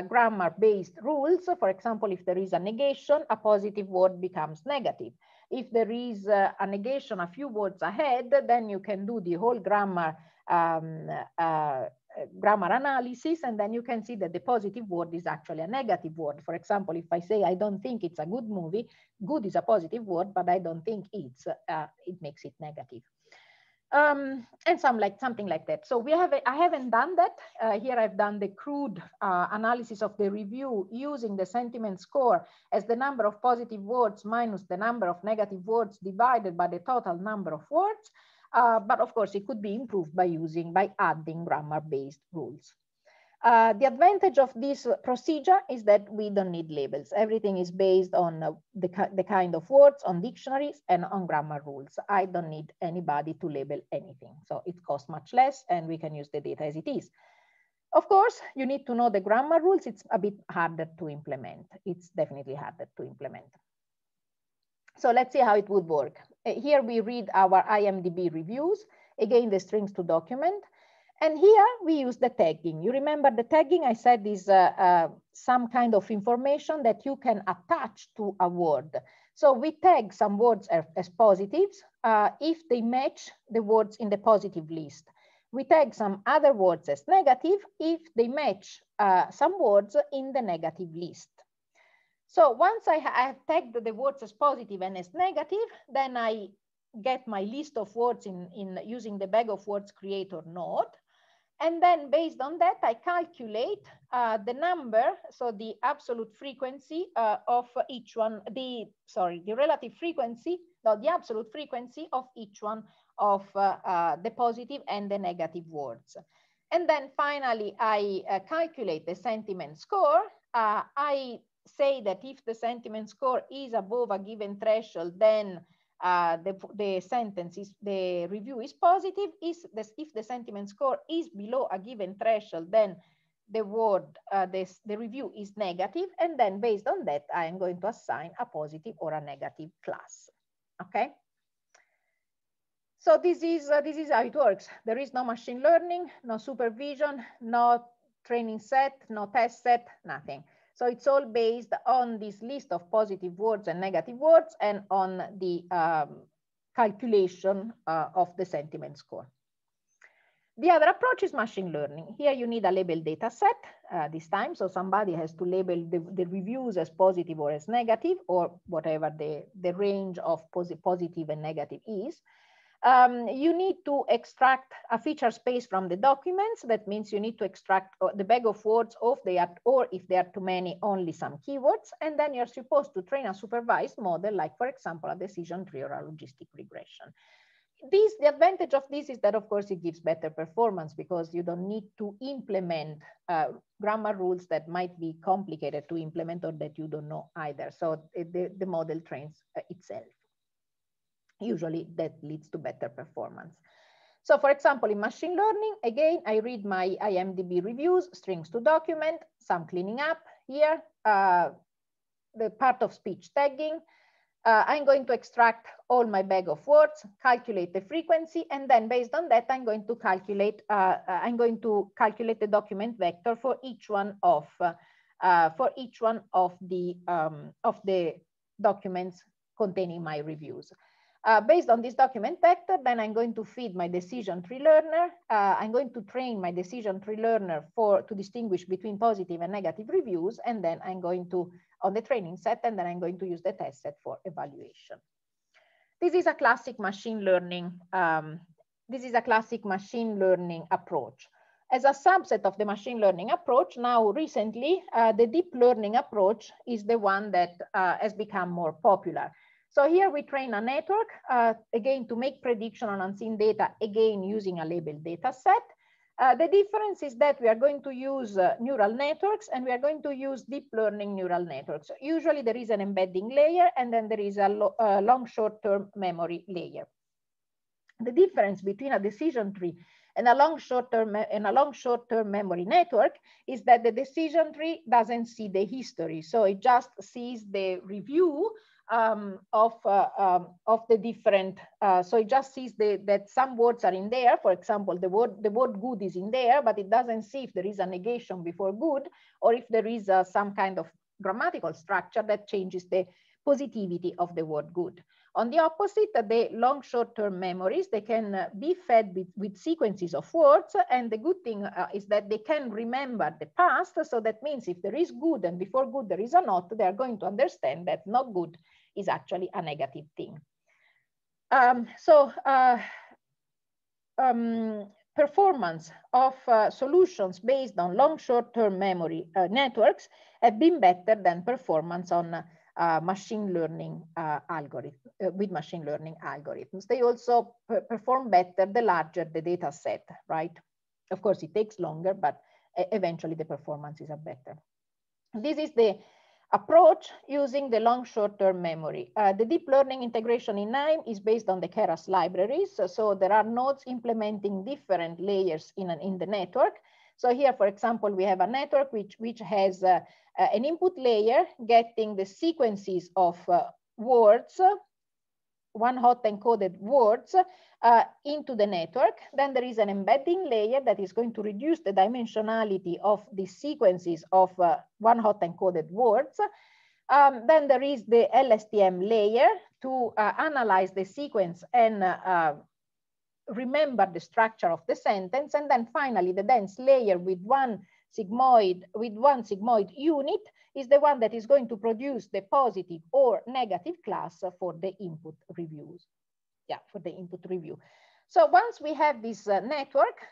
grammar-based rules. For example, if there is a negation, a positive word becomes negative. If there is a negation a few words ahead, then you can do the whole grammar analysis, and then you can see that the positive word is actually a negative word. For example, if I say, I don't think it's a good movie, good is a positive word, but I don't think it's, it makes it negative. And something like that. So I haven't done that. Here I've done the crude analysis of the review using the sentiment score as the number of positive words minus the number of negative words divided by the total number of words. But of course, it could be improved by adding grammar-based rules. The advantage of this procedure is that we don't need labels. Everything is based on the kind of words, on dictionaries, and on grammar rules. I don't need anybody to label anything. So it costs much less, and we can use the data as it is. Of course, you need to know the grammar rules. It's a bit harder to implement. It's definitely harder to implement. So let's see how it would work. Here we read our IMDb reviews, again, the strings to document. And here we use the tagging. You remember the tagging I said is some kind of information that you can attach to a word. So we tag some words as positives if they match the words in the positive list. We tag some other words as negative if they match some words in the negative list. So once I have tagged the words as positive and as negative, then I get my list of words in using the bag of words creator node. And then based on that, I calculate the number, so the absolute frequency of each one, the relative frequency, no, the absolute frequency of each one of the positive and the negative words. And then finally, I calculate the sentiment score. I say that if the sentiment score is above a given threshold, then the sentence is, the review is positive. If the sentiment score is below a given threshold, then the review is negative. And then based on that, I am going to assign a positive or a negative class. Okay. So this is how it works. There is no machine learning, no supervision, no training set, no test set, nothing. So it's all based on this list of positive words and negative words and on the calculation of the sentiment score. The other approach is machine learning. Here you need a label data set this time. So somebody has to label the reviews as positive or as negative, or whatever the range of positive and negative is. You need to extract a feature space from the documents. That means you need to extract the bag of words, or if they are too many, only some keywords. And then you're supposed to train a supervised model, like, for example, a decision tree or a logistic regression. The advantage of this is that, of course, it gives better performance because you don't need to implement grammar rules that might be complicated to implement or that you don't know either. So the model trains itself. Usually that leads to better performance. So for example, in machine learning, again, I read my IMDb reviews, strings to document, some cleaning up here, the part of speech tagging. I'm going to extract all my bag of words, calculate the frequency, and then based on that, I'm going to calculate the document vector for each one of the documents containing my reviews. Based on this document vector, then I'm going to feed my decision tree learner. I'm going to train my decision tree learner to distinguish between positive and negative reviews, and then I'm going to, on the training set, and then I'm going to use the test set for evaluation. This is a classic machine learning. Approach. As a subset of the machine learning approach, now recently, the deep learning approach is the one that has become more popular. So here we train a network, again, to make prediction on unseen data, again, using a labeled data set. The difference is that we are going to use neural networks, and we are going to use deep learning neural networks. So usually there is an embedding layer, and then there is a long short-term memory layer. The difference between a decision tree and a long short-term memory network is that the decision tree doesn't see the history. So it just sees the review of the different, so it just sees that some words are in there. For example, the word good is in there, but it doesn't see if there is a negation before good, or if there is some kind of grammatical structure that changes the positivity of the word good. On the opposite, the long short-term memories, they can be fed with sequences of words, and the good thing is that they can remember the past. So that means if there is good and before good there is a not, they are going to understand that not good is actually a negative thing. Performance of solutions based on long short-term memory networks have been better than performance on machine learning with machine learning algorithms. They also perform better the larger the data set, right? Of course, it takes longer, but eventually the performances are better. This is the approach using the long short-term memory. The deep learning integration in KNIME is based on the Keras libraries. So there are nodes implementing different layers in the network. So here, for example, we have a network which has an input layer getting the sequences of words, one hot encoded words into the network. Then there is an embedding layer that is going to reduce the dimensionality of the sequences of one hot encoded words. Then there is the LSTM layer to analyze the sequence and remember the structure of the sentence. And then finally, the dense layer with one sigmoid unit is the one that is going to produce the positive or negative class for the input reviews. Yeah, for the input review. So once we have this network,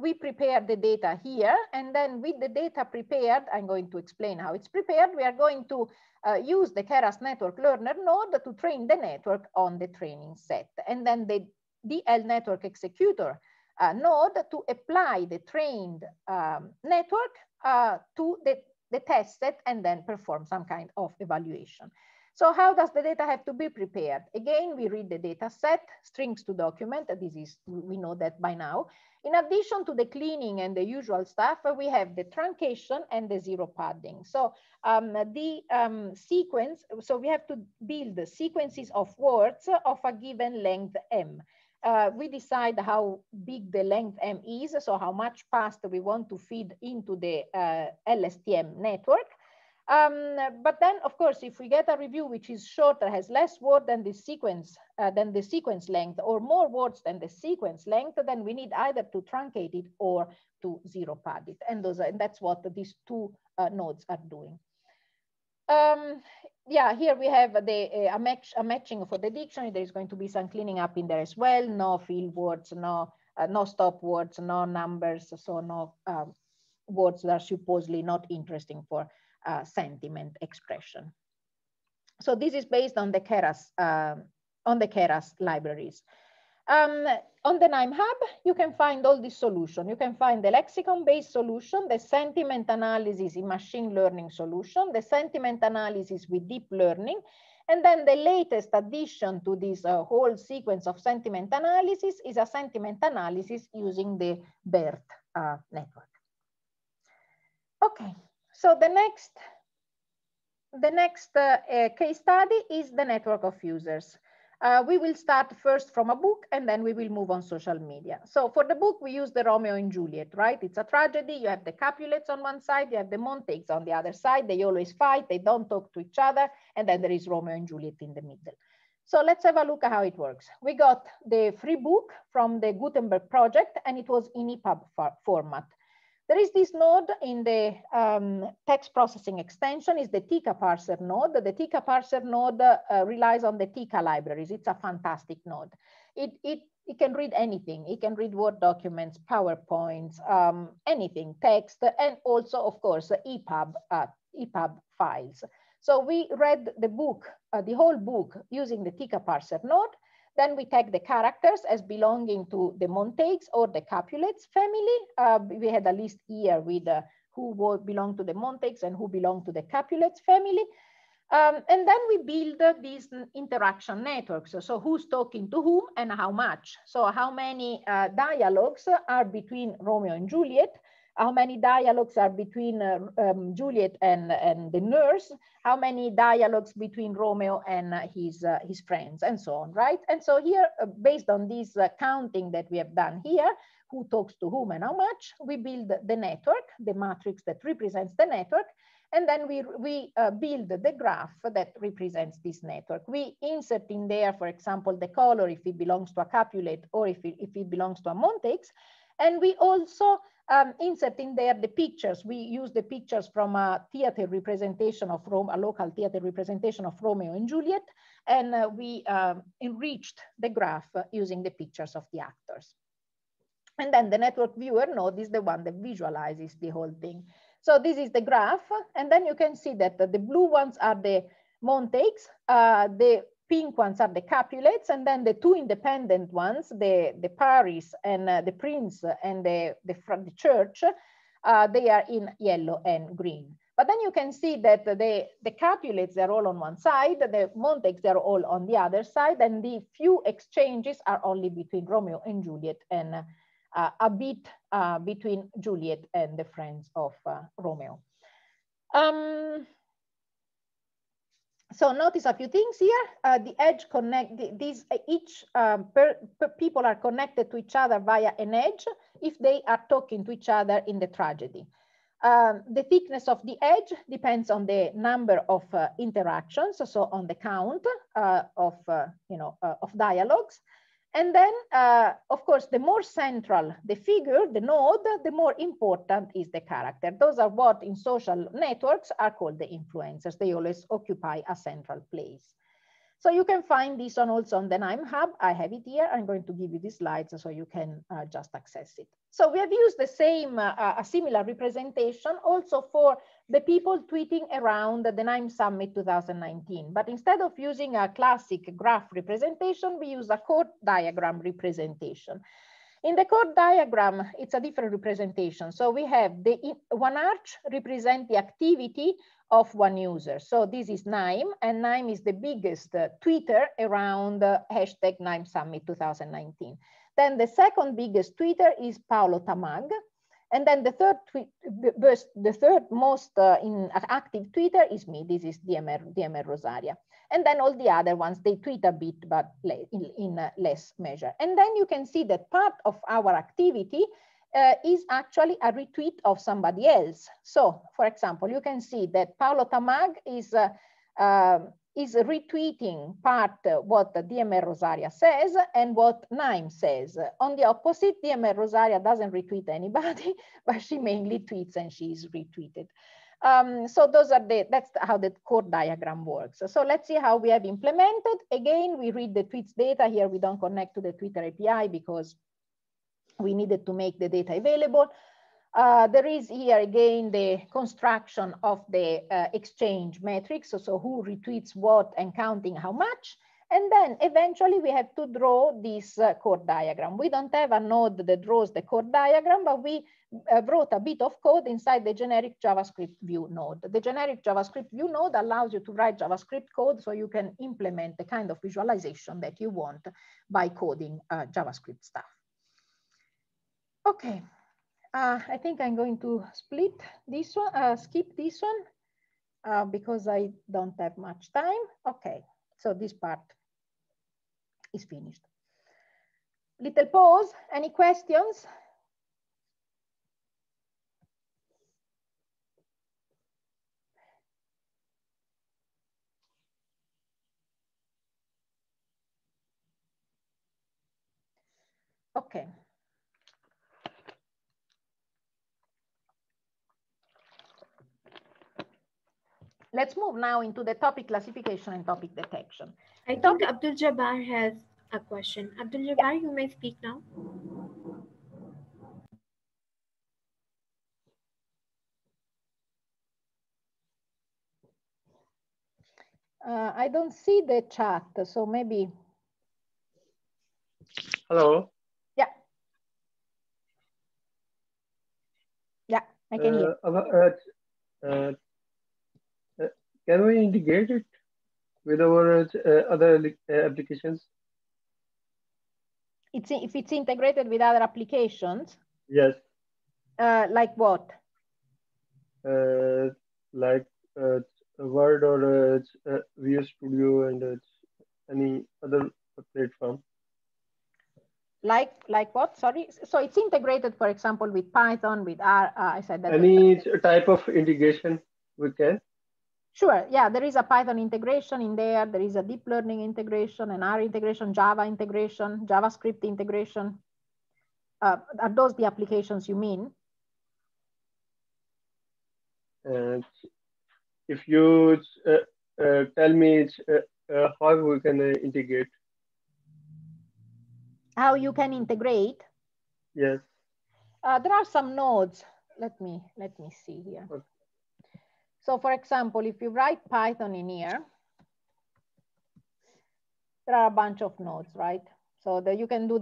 we prepare the data here, and then with the data prepared, I'm going to explain how it's prepared. We are going to use the Keras network learner node to train the network on the training set, and then the DL network executor node to apply the trained network to the test set and then perform some kind of evaluation. So how does the data have to be prepared? Again, we read the data set, strings to document. This is, we know that by now. In addition to the cleaning and the usual stuff, we have the truncation and the zero padding. So sequence, so we have to build the sequences of words of a given length M. We decide how big the length M is, so how much past we want to feed into the LSTM network. But then, of course, if we get a review which is shorter, has less word than the sequence length, or more words than the sequence length, then we need either to truncate it or to zero pad it. And that's what these two nodes are doing. Yeah, here we have a matching for the dictionary. There is going to be some cleaning up in there as well. No field words, no stop words, no numbers, so no words that are supposedly not interesting for sentiment expression. So this is based on the Keras libraries. On the KNIME Hub, you can find all these solutions. You can find the lexicon-based solution, the sentiment analysis in machine learning solution, the sentiment analysis with deep learning, and then the latest addition to this whole sequence of sentiment analysis is a sentiment analysis using the BERT network. Okay, so the next case study is the network of users. We will start first from a book, and then we will move on social media. So for the book, we use the Romeo and Juliet, right? It's a tragedy. You have the Capulets on one side, you have the Montagues on the other side. They always fight, they don't talk to each other, and then there is Romeo and Juliet in the middle. So let's have a look at how it works. We got the free book from the Gutenberg project, and it was in EPUB format. There is this node in the text processing extension, is the Tika parser node. The Tika parser node relies on the Tika libraries. It's a fantastic node. It can read anything. It can read Word documents, PowerPoints, anything, text, and also, of course, EPUB files. So we read the book, the whole book, using the Tika parser node. Then we take the characters as belonging to the Montagues or the Capulets family. We had a list here with who belong to the Montagues and who belong to the Capulets family. And then we build these interaction networks. So who's talking to whom and how much. So how many dialogues are between Romeo and Juliet, how many dialogues are between Juliet and the nurse, how many dialogues between Romeo and his friends, and so on, right? And so here, based on this counting that we have done here, who talks to whom and how much, we build the network, the matrix that represents the network, and then we build the graph that represents this network. We insert in there, for example, the color, if it belongs to a Capulet or if it belongs to a Montagues, and we also insert in there the pictures. We use the pictures from a theater representation of Rome, a local theater representation of Romeo and Juliet, and we enriched the graph using the pictures of the actors. And then the network viewer node is the one that visualizes the whole thing. So this is the graph, and then you can see that the blue ones are the Montagues, the pink ones are the Capulets, and then the two independent ones, the Paris and the Prince and the church, they are in yellow and green. But then you can see that the Capulets, they're all on one side, the Montagues, they're all on the other side, and the few exchanges are only between Romeo and Juliet, and a bit between Juliet and the friends of Romeo. So notice a few things here. The edge connect, people are connected to each other via an edge if they are talking to each other in the tragedy. The thickness of the edge depends on the number of interactions, so on the count of dialogues. And then, of course, the more central the figure, the node, the more important is the character. Those are what in social networks are called the influencers. They always occupy a central place. So you can find this one also on the KNIME Hub. I have it here. I'm going to give you the slides so you can just access it. So we have used the same, a similar representation also for the people tweeting around the KNIME Summit 2019. But instead of using a classic graph representation, we use a chord diagram representation. In the chord diagram, it's a different representation. So we have the one arch represent the activity of one user. So this is KNIME, and KNIME is the biggest tweeter around hashtag KNIME Summit 2019. Then the second biggest tweeter is Paolo Tamag. And then the third most active tweeter is me. This is DMR Rosaria. And then all the other ones, they tweet a bit, but in less measure. And then you can see that part of our activity is actually a retweet of somebody else. So, for example, you can see that Paolo Tamag is retweeting part what DMR Rosaria says and what KNIME says. On the opposite, DMR Rosaria doesn't retweet anybody, but she mainly tweets and she is retweeted. So that's how the chord diagram works. So let's see how we have implemented. Again, we read the tweets data here. We don't connect to the Twitter API because we needed to make the data available. There is here again the construction of the exchange metrics. So who retweets what and counting how much. And then eventually we have to draw this chord diagram. We don't have a node that draws the chord diagram, but we wrote a bit of code inside the generic JavaScript view node. The generic JavaScript view node allows you to write JavaScript code so you can implement the kind of visualization that you want by coding JavaScript stuff. Okay, I think I'm going to split this one, skip this one because I don't have much time. Okay, so this part is finished. Little pause, any questions? Okay. Let's move now into the topic classification and topic detection. I think Abdul Jabbar has a question. Abdul Jabbar, yeah. You may speak now. I don't see the chat, so maybe. Hello. Yeah. Yeah, I can hear. Can we integrate it with our other applications? If it's integrated with other applications? Yes. Like what? Like Word or Visual Studio and any other platform. Like what? Sorry. So it's integrated, for example, with Python, with R. I said that. Any type of integration we can. Sure. Yeah, there is a Python integration in there. There is a deep learning integration, an R integration, Java integration, JavaScript integration. Are those the applications you mean? If you tell me how we can integrate. How you can integrate? Yes. There are some nodes. Let me see here. Okay. So for example, if you write Python in here, there are a bunch of nodes, right? So that you can do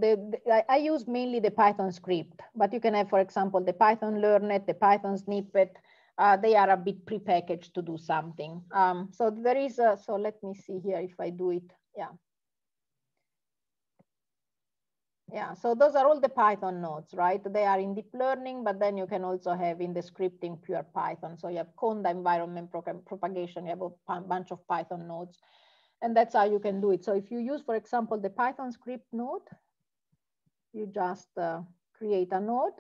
I use mainly the Python script, but you can have, for example, the Python learnet, the Python snippet. They are a bit prepackaged to do something. So there is so let me see here if I do it. Yeah. Yeah, so those are all the Python nodes, right? They are in deep learning, but then you can also have in the scripting pure Python. So you have Conda environment propagation, you have a bunch of Python nodes, and that's how you can do it. So if you use, for example, the Python script node, you just create a node.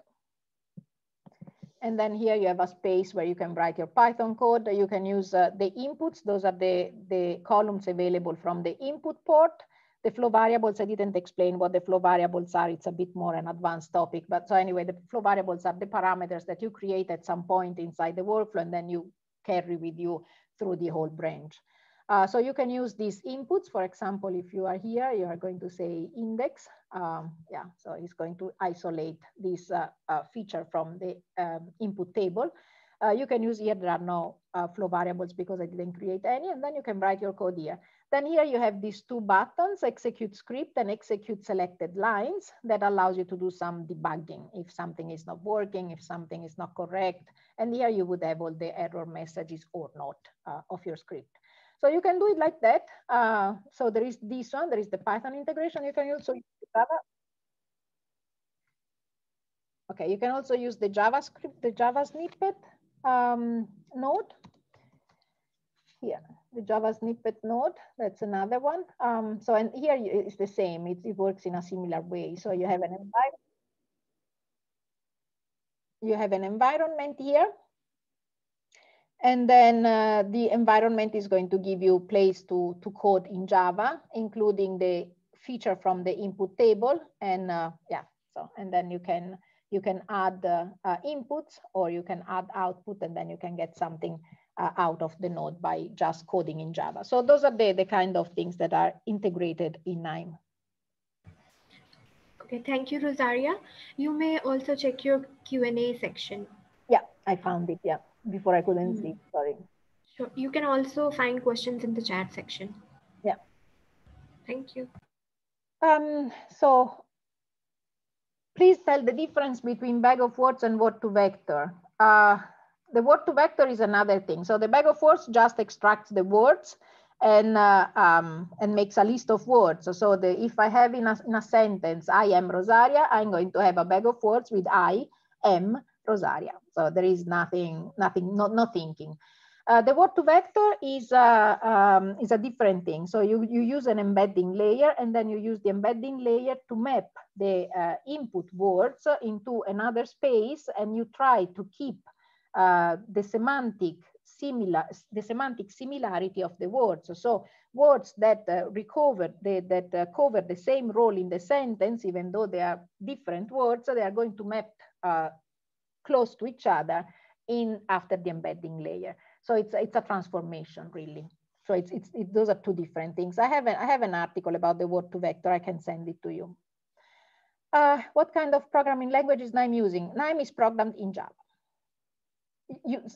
And then here you have a space where you can write your Python code. You can use the inputs. Those are the columns available from the input port. The flow variables, I didn't explain what the flow variables are. It's a bit more an advanced topic. But so anyway, the flow variables are the parameters that you create at some point inside the workflow, and then you carry with you through the whole branch. So you can use these inputs. For example, if you are here, you are going to say index. Yeah, so it's going to isolate this feature from the input table. You can use here, there are no flow variables because I didn't create any, and then you can write your code here. Then here you have these two buttons, execute script and execute selected lines, that allows you to do some debugging if something is not working, if something is not correct. And here you would have all the error messages or not of your script. So you can do it like that. So there is this one, there is the Python integration. You can also use Java. Okay, you can also use the JavaScript, the Java snippet node. Here, the Java snippet node, that's another one. So, and here it's the same, it works in a similar way. So you have an environment here. And then the environment is going to give you place to code in Java, including the feature from the input table. And yeah, so, and then you can add inputs, or you can add output, and then you can get something out of the node by just coding in Java. So those are the kind of things that are integrated in KNIME. Okay, thank you, Rosaria. You may also check your Q&A section. Yeah, I found it, yeah. Before I couldn't see, sorry. Sure. You can also find questions in the chat section. Yeah. Thank you. So please tell the difference between bag of words and word to vector. The word to vector is another thing. So the bag of words just extracts the words and makes a list of words. So if I have in a sentence, I am Rosaria, I'm going to have a bag of words with I am Rosaria. So there is no thinking. The word to vector is a different thing. So you use an embedding layer, and then you use the embedding layer to map the input words into another space, and you try to keep the semantic similarity of the words. So words that cover the same role in the sentence, even though they are different words, they are going to map close to each other after the embedding layer. So it's a transformation, really. So those are two different things. I have an article about the word to vector. I can send it to you. What kind of programming language is KNIME using? KNIME is programmed in Java,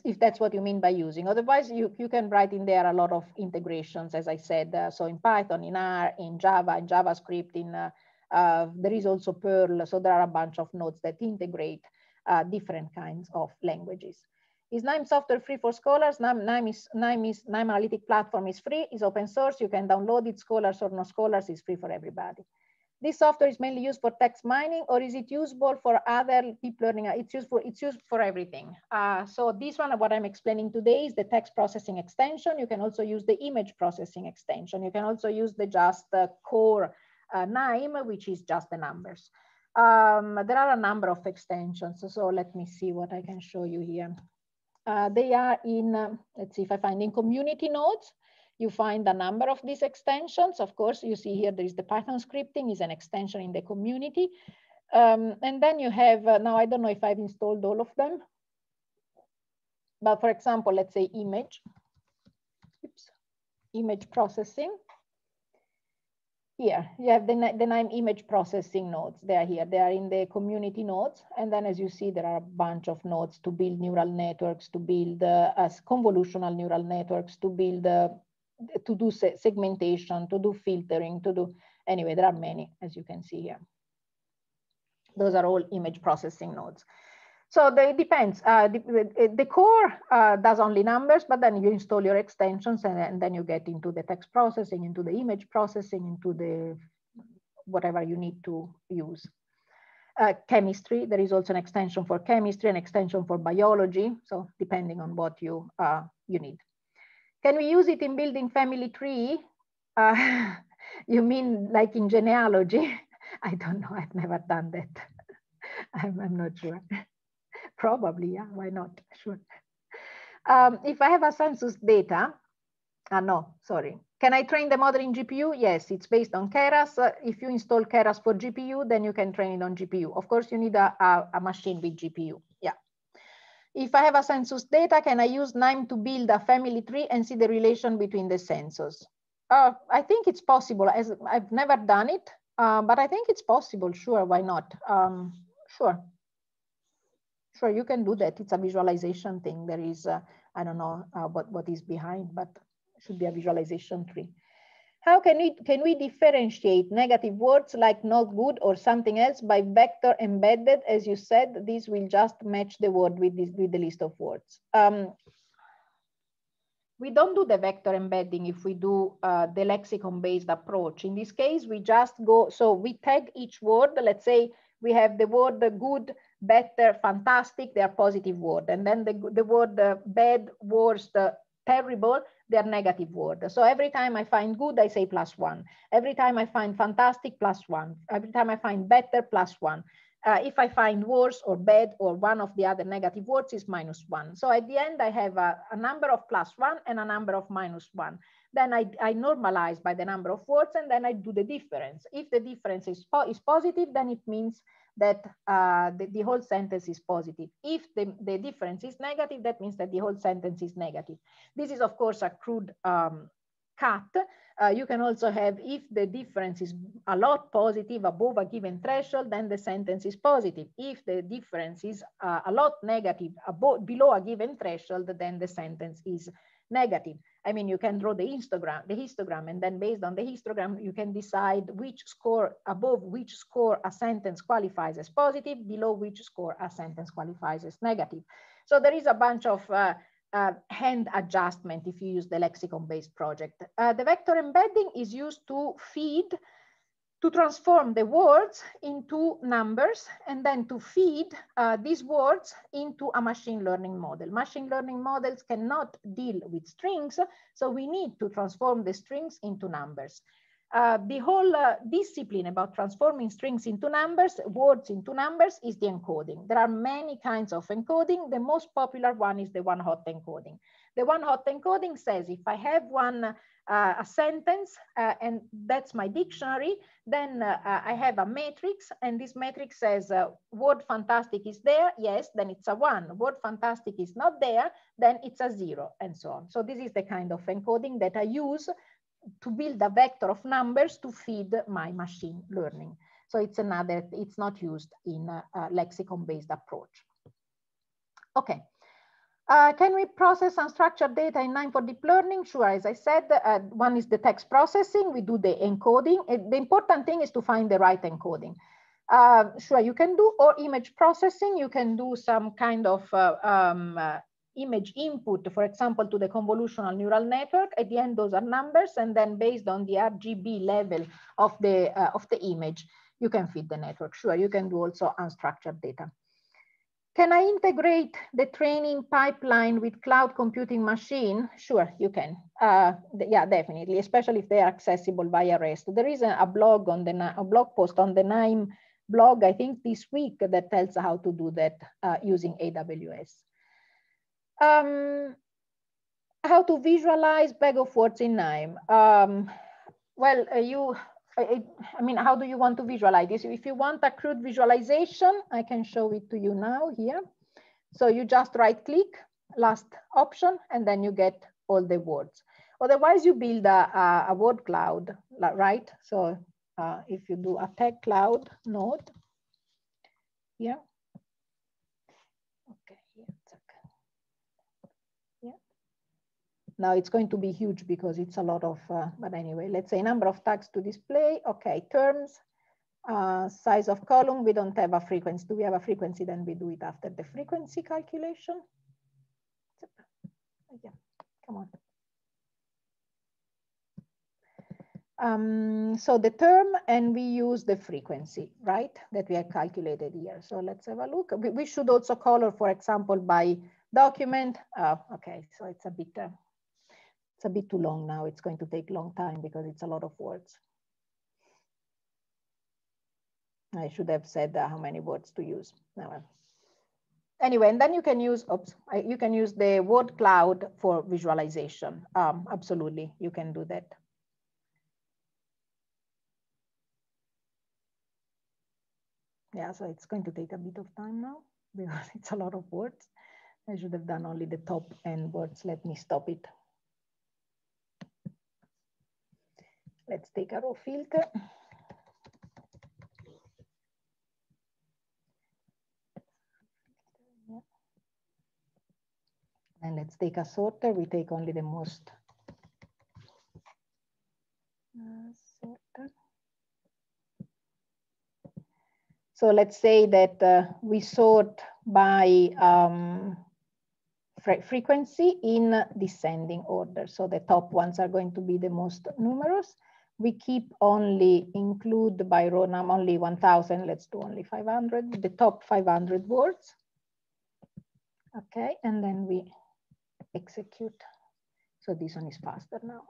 if that's what you mean by using. Otherwise, you can write in there a lot of integrations, as I said. So in Python, in R, in Java, in JavaScript, there is also Perl. So there are a bunch of nodes that integrate different kinds of languages. Is KNIME software free for scholars? KNIME Analytic Platform is free, is open source. You can download it, scholars or no scholars, is free for everybody. This software is mainly used for text mining, or is it usable for other deep learning? It's used for everything. So this one, what I'm explaining today, is the text processing extension. You can also use the image processing extension. You can also use the core KNIME, which is just the numbers. There are a number of extensions. So let me see what I can show you here. They are in, let's see if I find in community nodes. You find a number of these extensions. Of course, you see here, there is the Python scripting is an extension in the community. And then you have, now I don't know if I've installed all of them. But for example, let's say image processing. Here, you have the KNIME image processing nodes. They are here. They are in the community nodes. And then, as you see, there are a bunch of nodes to build neural networks, to build convolutional neural networks, to build, to do segmentation, to do filtering, to do, anyway, there are many, as you can see here. Those are all image processing nodes. So it depends. The core does only numbers, but then you install your extensions, and then you get into the text processing, into the image processing, into the whatever you need to use. Chemistry, there is also an extension for chemistry, an extension for biology. So depending on what you need. Can we use it in building family tree? You mean like in genealogy? I don't know. I've never done that. I'm not sure. Probably, yeah, why not? Sure. If I have a census data, no, sorry. Can I train the model in GPU? Yes, it's based on Keras. If you install Keras for GPU, then you can train it on GPU. Of course, you need a machine with GPU, yeah. if I have a census data, can I use KNIME to build a family tree and see the relation between the census? I think it's possible. As I've never done it, but I think it's possible. Sure, why not? Sure. Sure, you can do that. It's a visualization thing. There is, I don't know what is behind, but it should be a visualization tree. How can we differentiate negative words like not good or something else by vector embedded? As you said, this will just match the word with the list of words. We don't do the vector embedding if we do the lexicon-based approach. In this case, we just go, so we tag each word. Let's say we have the word good, better, fantastic, they are positive words. And then the word bad, worst, terrible, they are negative words. So every time I find good, I say +1. Every time I find fantastic, +1. Every time I find better, +1. If I find worse or bad or one of the other negative words is -1. So at the end, I have a number of +1 and a number of -1. Then I normalize by the number of words and then I do the difference. If the difference is positive, then it means that the whole sentence is positive. If the difference is negative, that means that the whole sentence is negative. This is, of course, a crude cut. You can also have, if the difference is a lot positive above a given threshold, then the sentence is positive. If the difference is a lot negative below a given threshold, then the sentence is negative. I mean, you can draw the histogram, and then based on the histogram, you can decide which score, above which score a sentence qualifies as positive, below which score a sentence qualifies as negative. So there is a bunch of hand adjustment if you use the lexicon-based project. The vector embedding is used to transform the words into numbers and then to feed these words into a machine learning model. Machine learning models cannot deal with strings, so we need to transform the strings into numbers. The whole discipline about transforming strings into numbers, words into numbers, is the encoding. There are many kinds of encoding. The most popular one is the one-hot encoding. The one-hot encoding says if I have a sentence and that's my dictionary, then I have a matrix, and this matrix says word fantastic is there, yes, then it's a 1. Word fantastic is not there, then it's a 0, and so on. So this is the kind of encoding that I use to build a vector of numbers to feed my machine learning. So it's not used in a lexicon-based approach. Okay. Can we process unstructured data in KNIME for deep learning? Sure, as I said, one is the text processing. We do the encoding. The important thing is to find the right encoding. Sure, you can do, or image processing. You can do some kind of image input, for example, to the convolutional neural network. At the end, those are numbers, and then based on the RGB level of the image, you can feed the network. Sure, you can do also unstructured data. Can I integrate the training pipeline with cloud computing machine? Sure, you can. Yeah, definitely, especially if they are accessible via REST. There is a blog post on the KNIME blog, I think this week, that tells how to do that using AWS. How to visualize bag of words in KNIME? Well, I mean, how do you want to visualize this? If you want a crude visualization, I can show it to you now here. So you just right click, last option, and then you get all the words. Otherwise, you build a word cloud, right? So if you do a tag cloud node here. Okay, yeah. Now it's going to be huge because it's a lot of, but anyway, let's say number of tags to display. Okay, terms, size of column. We don't have a frequency. Do we have a frequency? Then we do it after the frequency calculation. Yeah, come on. So the term, and we use the frequency, right? That we have calculated here. So let's have a look. We should also color, for example, by document. Okay, so it's a bit too long now. It's going to take a long time because it's a lot of words. I should have said how many words to use. Anyway, and then you can use, you can use the word cloud for visualization. Absolutely, you can do that. Yeah, so it's going to take a bit of time now because it's a lot of words. I should have done only the top end words. Let me stop it. Let's take a row filter. And let's take a sorter. We take only the most sorter. So let's say that we sort by frequency in descending order. So the top ones are going to be the most numerous. We keep only include by row number only 1,000. Let's do only 500, the top 500 words. Okay, and then we execute. So this one is faster now.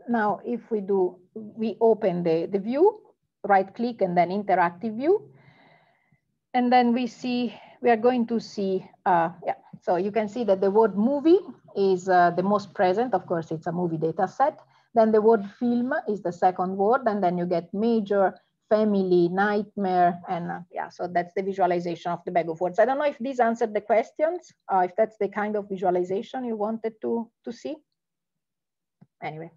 Now, if we do, we open the view, right click and then interactive view. And then we see, we are going to see, yeah. So you can see that the word movie is the most present. Of course, it's a movie data set. Then the word film is the second word. And then you get major, family, nightmare. And yeah, so that's the visualization of the bag of words. I don't know if these answered the questions, if that's the kind of visualization you wanted to see. Anyway.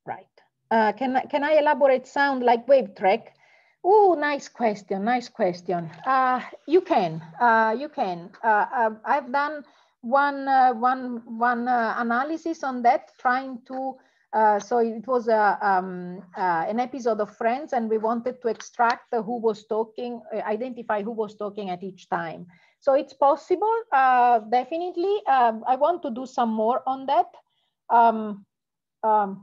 Right. Can I elaborate sound like wave track? Oh, nice question. Nice question. You can. I've done one analysis on that, trying to. So it was an episode of Friends, and we wanted to extract who was talking, identify who was talking at each time. So it's possible, definitely. I want to do some more on that.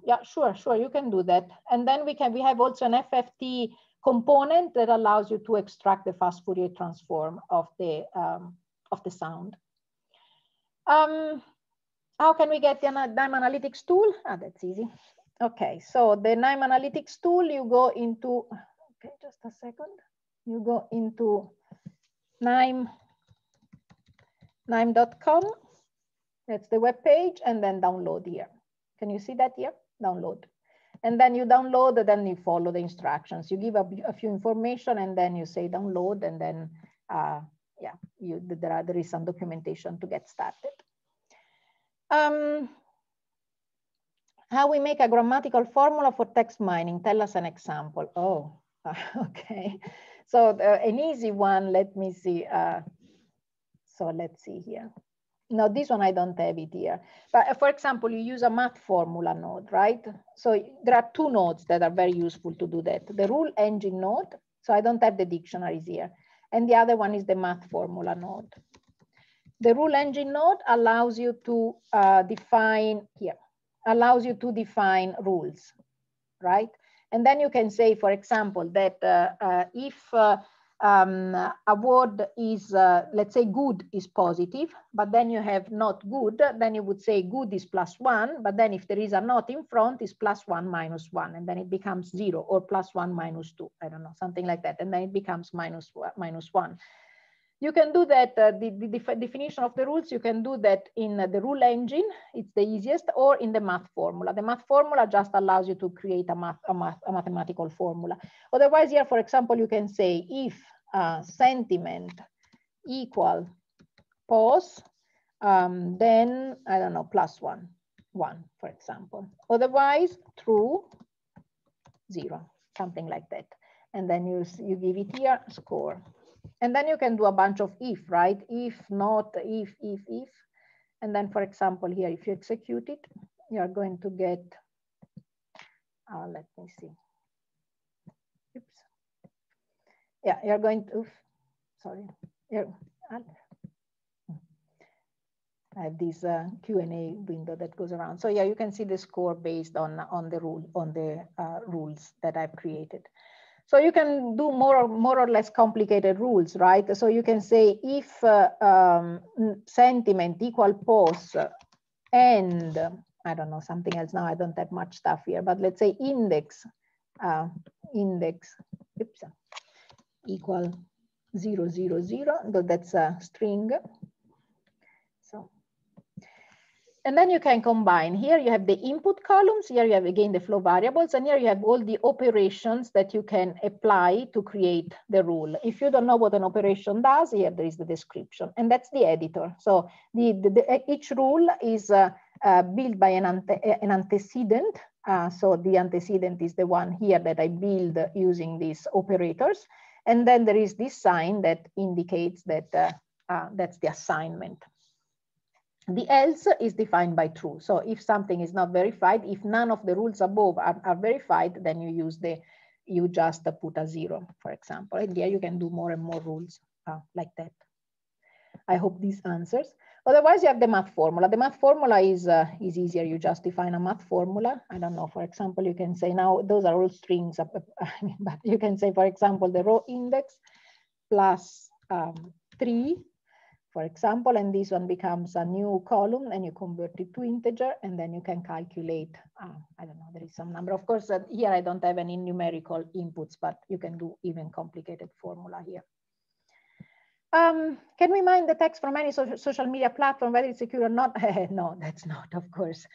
Yeah, sure, you can do that. And then we have also an FFT component that allows you to extract the fast Fourier transform of the sound. How can we get the KNIME Analytics tool? That's easy. Okay, so the KNIME Analytics tool, you go into, okay, just a second. You go into KNIME.com. That's the web page, and then download here. Can you see that here? Download. And then you download, and then you follow the instructions. You give a few information, and then you say download, and then yeah, there is some documentation to get started. How we make a grammatical formula for text mining? Tell us an example. Oh, okay. So an easy one. Let me see. So let's see here. Now, this one, I don't have it here. But for example, you use a math formula node, right? So there are two nodes that are very useful to do that. The rule engine node, so I don't have the dictionaries here. And the other one is the math formula node. The rule engine node allows you to define rules, right? And then you can say, for example, that if a word is, let's say good is positive, but then you have not good, then you would say good is +1, but then if there is a not in front, is +1 - 1, and then it becomes 0, or +1 - 2, I don't know, something like that, and then it becomes -1. You can do that, the definition of the rules, you can do that in the rule engine, it's the easiest, or in the math formula. The math formula just allows you to create a mathematical formula. Otherwise, here, for example, you can say if sentiment equal pause, then, I don't know, +1, for example. Otherwise, true, 0, something like that. And then you give it here, score. And then you can do a bunch of if, right? If, not, if. And then, for example, here, if you execute it, you are going to get, let me see. Oops. Yeah, you're going to, sorry. I have this Q&A window that goes around. So yeah, you can see the score based on the rules that I've created. So you can do more or less complicated rules, right? So you can say if sentiment equal pause and I don't know, something else. Now I don't have much stuff here, but let's say index oops, equal 0, 0, 0. That's a string. So, And then you can combine. Here you have the input columns, here you have again the flow variables, and here you have all the operations that you can apply to create the rule. If you don't know what an operation does, here there is the description, and that's the editor. So each rule is built by an antecedent. So the antecedent is the one here that I build using these operators. And then there is this sign that indicates that that's the assignment. The else is defined by true. So if something is not verified, if none of the rules above are verified, then you just put a 0, for example. And there you can do more and more rules like that. I hope this answers. Otherwise, you have the math formula. The math formula is easier. You just define a math formula. I don't know, for example, you can say now, those are all strings, but you can say, for example, the row index plus 3, for example, and this one becomes a new column and you convert it to integer, and then you can calculate, I don't know, there is some number. Of course, here I don't have any numerical inputs, but you can do even complicated formula here. Can we mine the text from any social media platform, whether it's secure or not? No, that's not, of course.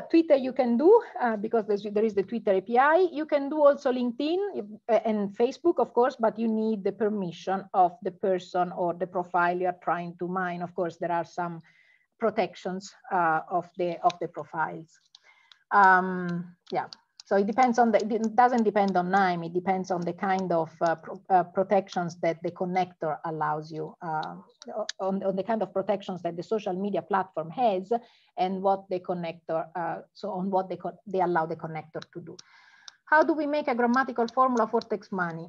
Twitter you can do, because there is the Twitter API. You can do also LinkedIn and Facebook, of course, but you need the permission of the person or the profile you are trying to mine. Of course, there are some protections of the profiles. Yeah. So it depends on it doesn't depend on KNIME, it depends on the kind of protections that the connector allows you, on the kind of protections that the social media platform has, and what the connector, so on what they allow the connector to do. How do we make a grammatical formula for text money?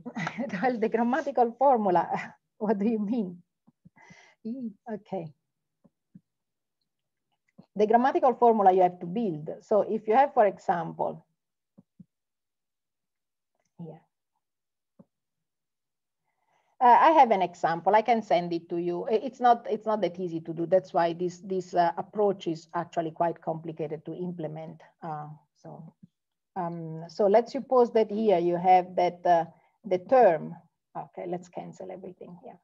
Well, the grammatical formula, what do you mean? Okay. The grammatical formula you have to build. So if you have, for example, here. I have an example. I can send it to you. It's not that easy to do. That's why this approach is actually quite complicated to implement. So let's suppose that here you have that the term. Okay, let's cancel everything here.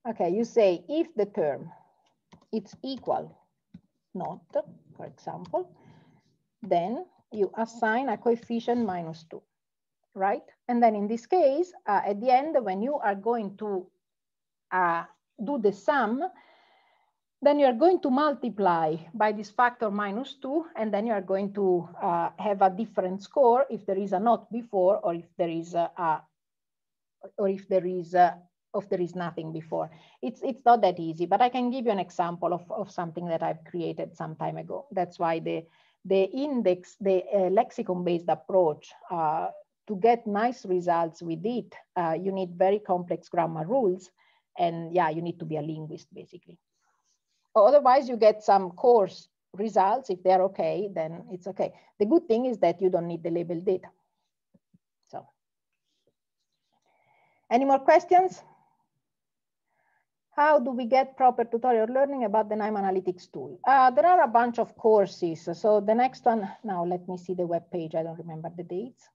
Okay, you say if the term it's equal not, for example, then you assign a coefficient -2, right? And then in this case, at the end, when you are going to do the sum, then you are going to multiply by this factor -2, and then you are going to have a different score if there is a not before, or if there is there is nothing before. It's not that easy, but I can give you an example of something that I've created some time ago. That's why the index, the lexicon-based approach, to get nice results with it, you need very complex grammar rules, and yeah, you need to be a linguist basically. Otherwise, you get some coarse results. If they're okay, then it's okay. The good thing is that you don't need the labeled data. So, any more questions? How do we get proper tutorial learning about the KNIME Analytics tool? There are a bunch of courses. So the next one, now let me see the web page. I don't remember the dates.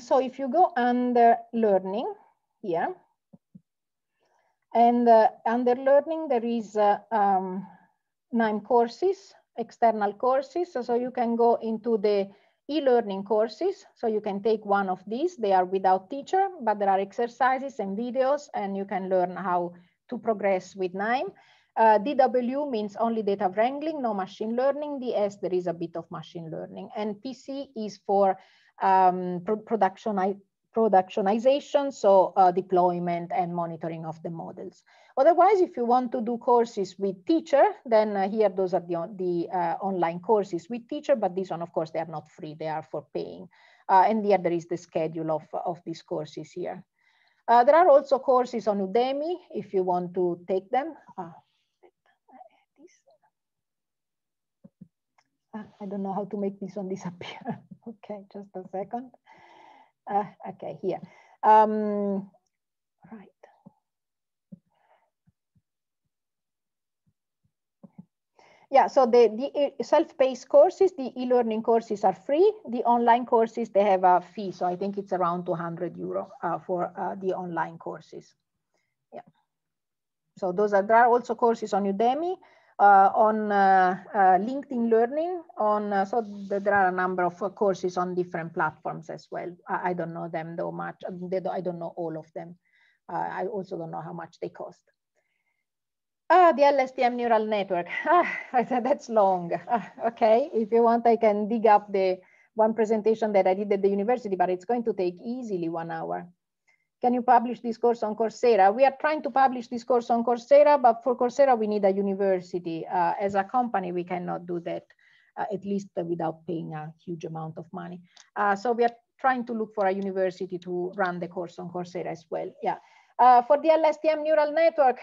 So if you go under learning here, and under learning, there is KNIME courses, external courses. So you can go into the e-learning courses. So you can take one of these. They are without teacher, but there are exercises and videos, and you can learn how to progress with KNIME. DW means only data wrangling, no machine learning. DS, there is a bit of machine learning. And PC is for productionization, so deployment and monitoring of the models. Otherwise, if you want to do courses with teacher, then here those are the online courses with teacher, but these one, of course, they are not free, they are for paying. And here there is the schedule of these courses here. There are also courses on Udemy if you want to take them. I don't know how to make this one disappear. Okay, just a second. Okay, here. Right. Yeah, so the self-paced courses, the e-learning courses are free. The online courses, they have a fee. So I think it's around 200 euro for the online courses. Yeah. So there are also courses on Udemy, on LinkedIn Learning, so there are a number of courses on different platforms as well. I don't know them though much. I don't know all of them. I also don't know how much they cost. The LSTM neural network. I said that's long. Okay, if you want, I can dig up the one presentation that I did at the university, but it's going to take easily 1 hour. Can you publish this course on Coursera? We are trying to publish this course on Coursera, but for Coursera, we need a university. As a company, we cannot do that, at least without paying a huge amount of money. So we are trying to look for a university to run the course on Coursera as well. Yeah. For the LSTM neural network,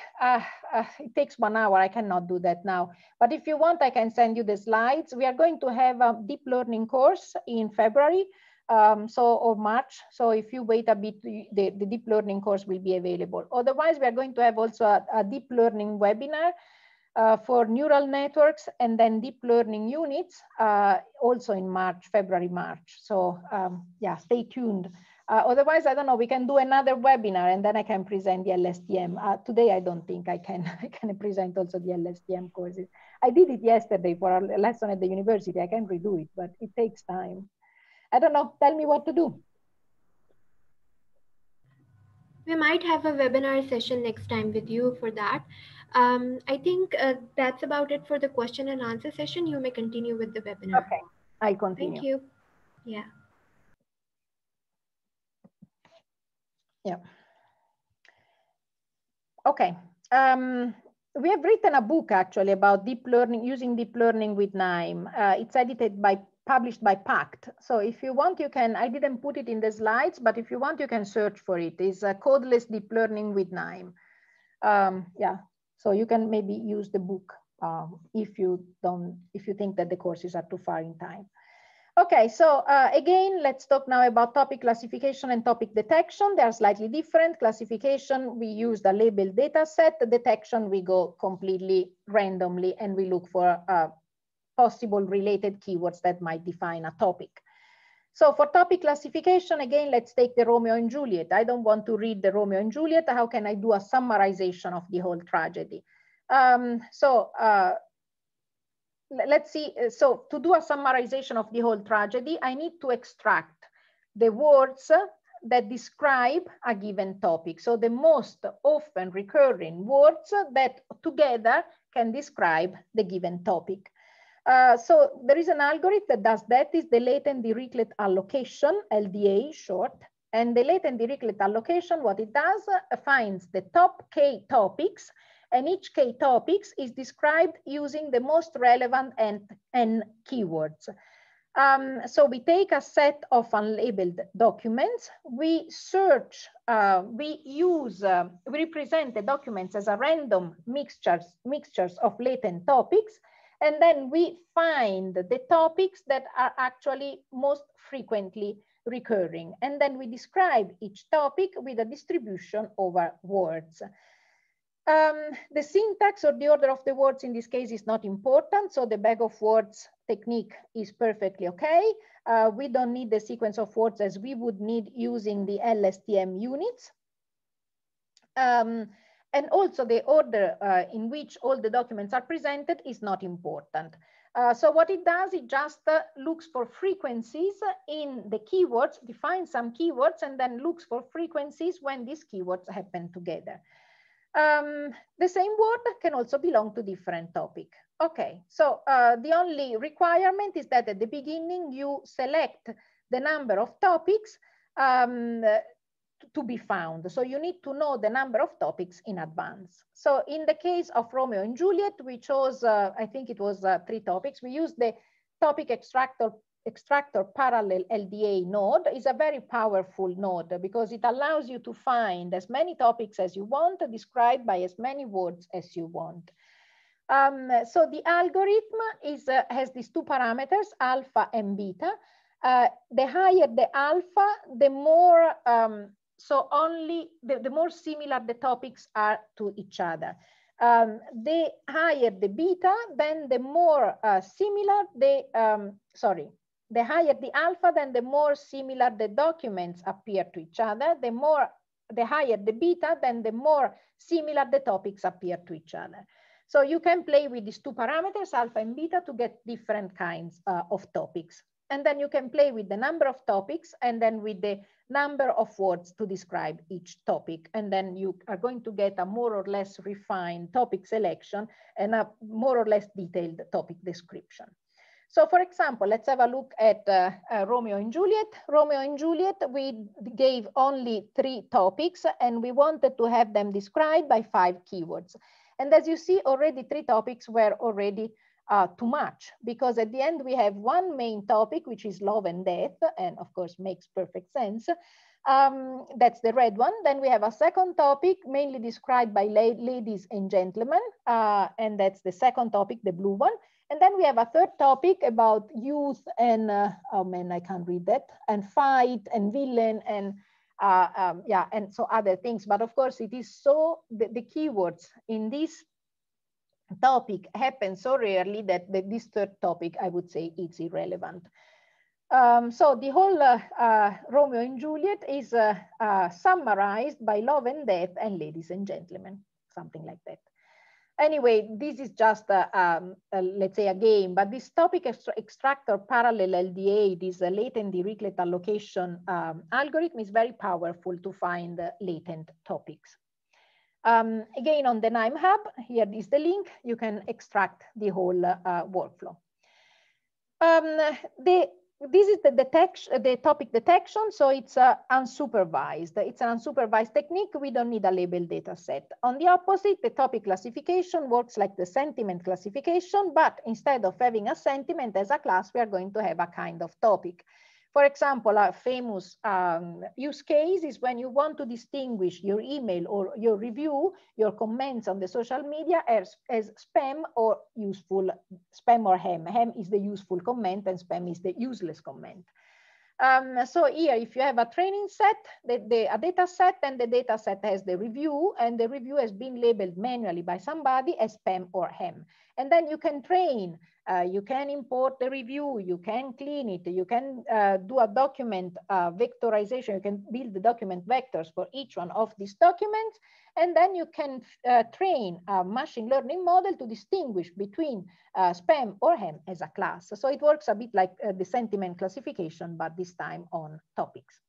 it takes 1 hour. I cannot do that now. But if you want, I can send you the slides. We are going to have a deep learning course in February. Or March. So if you wait a bit, the deep learning course will be available. Otherwise, we are going to have also a deep learning webinar for neural networks and then deep learning units also in March, February, March. So yeah, stay tuned. Otherwise, I don't know, we can do another webinar and then I can present the LSTM. Today, I don't think I can, I can present also the LSTM courses. I did it yesterday for a lesson at the university. I can redo it, but it takes time. I don't know, tell me what to do. We might have a webinar session next time with you for that. I think that's about it for the question and answer session. You may continue with the webinar. Okay, I continue. Thank you. Yeah. Yeah. Okay. We have written a book actually about deep learning, using deep learning with KNIME. It's published by PACT. So if you want, you can, I didn't put it in the slides, but if you want, you can search for it. It's Codeless Deep Learning with KNIME. Yeah, so you can maybe use the book if you think that the courses are too far in time. Okay, so again, let's talk now about topic classification and topic detection. They are slightly different. Classification, we use the labeled data set. The detection, we go completely randomly and we look for possible related keywords that might define a topic. So for topic classification, again, let's take the Romeo and Juliet. I don't want to read the Romeo and Juliet. How can I do a summarization of the whole tragedy? Let's see. So to do a summarization of the whole tragedy, I need to extract the words that describe a given topic. So the most often recurring words that together can describe the given topic. So there is an algorithm that does that. Is the latent Dirichlet allocation, LDA short. And the latent Dirichlet allocation, what it does, finds the top K topics, and each K topics is described using the most relevant N keywords. So we take a set of unlabeled documents, we search, we represent the documents as a random mixtures of latent topics, and then we find the topics that are actually most frequently recurring. And then we describe each topic with a distribution over words. The syntax or the order of the words in this case is not important. So the bag of words technique is perfectly okay. We don't need the sequence of words as we would need using the LSTM units. And also the order in which all the documents are presented is not important. So what it does, it just looks for frequencies in the keywords, defines some keywords, and then looks for frequencies when these keywords happen together. The same word can also belong to different topic. Okay, so the only requirement is that at the beginning you select the number of topics to be found. So you need to know the number of topics in advance. So in the case of Romeo and Juliet, we chose, I think it was 3 topics. We used the topic extractor parallel LDA node. Is a very powerful node because it allows you to find as many topics as you want, described by as many words as you want. So the algorithm has these 2 parameters, alpha and beta. The higher the alpha, the more the more similar the topics are to each other. the higher the beta, then the more similar the, the higher the alpha, then the more similar the documents appear to each other. The higher the beta, then the more similar the topics appear to each other. So you can play with these two parameters, alpha and beta, to get different kinds of topics. And then you can play with the number of topics and then with the number of words to describe each topic. And then you are going to get a more or less refined topic selection and a more or less detailed topic description. So for example, let's have a look at Romeo and Juliet. Romeo and Juliet, we gave only 3 topics and we wanted to have them described by 5 keywords. And as you see, already 3 topics were already too much, because at the end we have one main topic, which is love and death, and of course makes perfect sense. That's the red one. Then we have a second topic, mainly described by ladies and gentlemen, and that's the second topic, the blue one. And then we have a third topic about youth and, oh man, I can't read that, and fight and villain and yeah, and so other things. But of course it is so, the keywords in this topic happen so rarely that this third topic, I would say, is irrelevant. So the whole Romeo and Juliet is summarized by love and death and ladies and gentlemen, something like that. Anyway, this is just, let's say, a game, but this topic extractor parallel LDA, this latent Dirichlet allocation algorithm, is very powerful to find latent topics. Again, on the KNIME Hub, here is the link, you can extract the whole workflow. This is the topic detection, so it's unsupervised. It's an unsupervised technique. We don't need a labeled data set. On the opposite, the topic classification works like the sentiment classification, but instead of having a sentiment as a class, we are going to have a kind of topic. For example, a famous use case is when you want to distinguish your email or your review, your comments on the social media as spam or useful, spam or ham. Ham is the useful comment and spam is the useless comment. So here, if you have a training set, a data set, and the data set has the review, and the review has been labeled manually by somebody as spam or ham. And then you can train, you can import the review, you can clean it, you can do a document vectorization, you can build the document vectors for each one of these documents, and then you can train a machine learning model to distinguish between spam or ham as a class. So it works a bit like the sentiment classification, but this time on topics.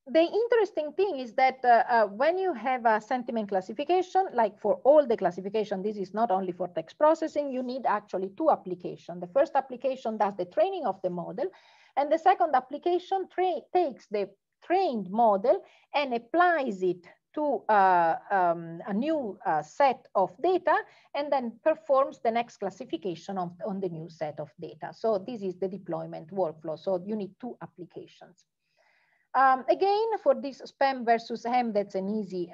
The interesting thing is that when you have a sentiment classification, like for all the classification, this is not only for text processing, you need actually 2 applications. The first application does the training of the model, and the second application takes the trained model and applies it to a new set of data, and then performs the next classification on the new set of data. So this is the deployment workflow. So you need 2 applications. Again, for this spam versus ham, that's an easy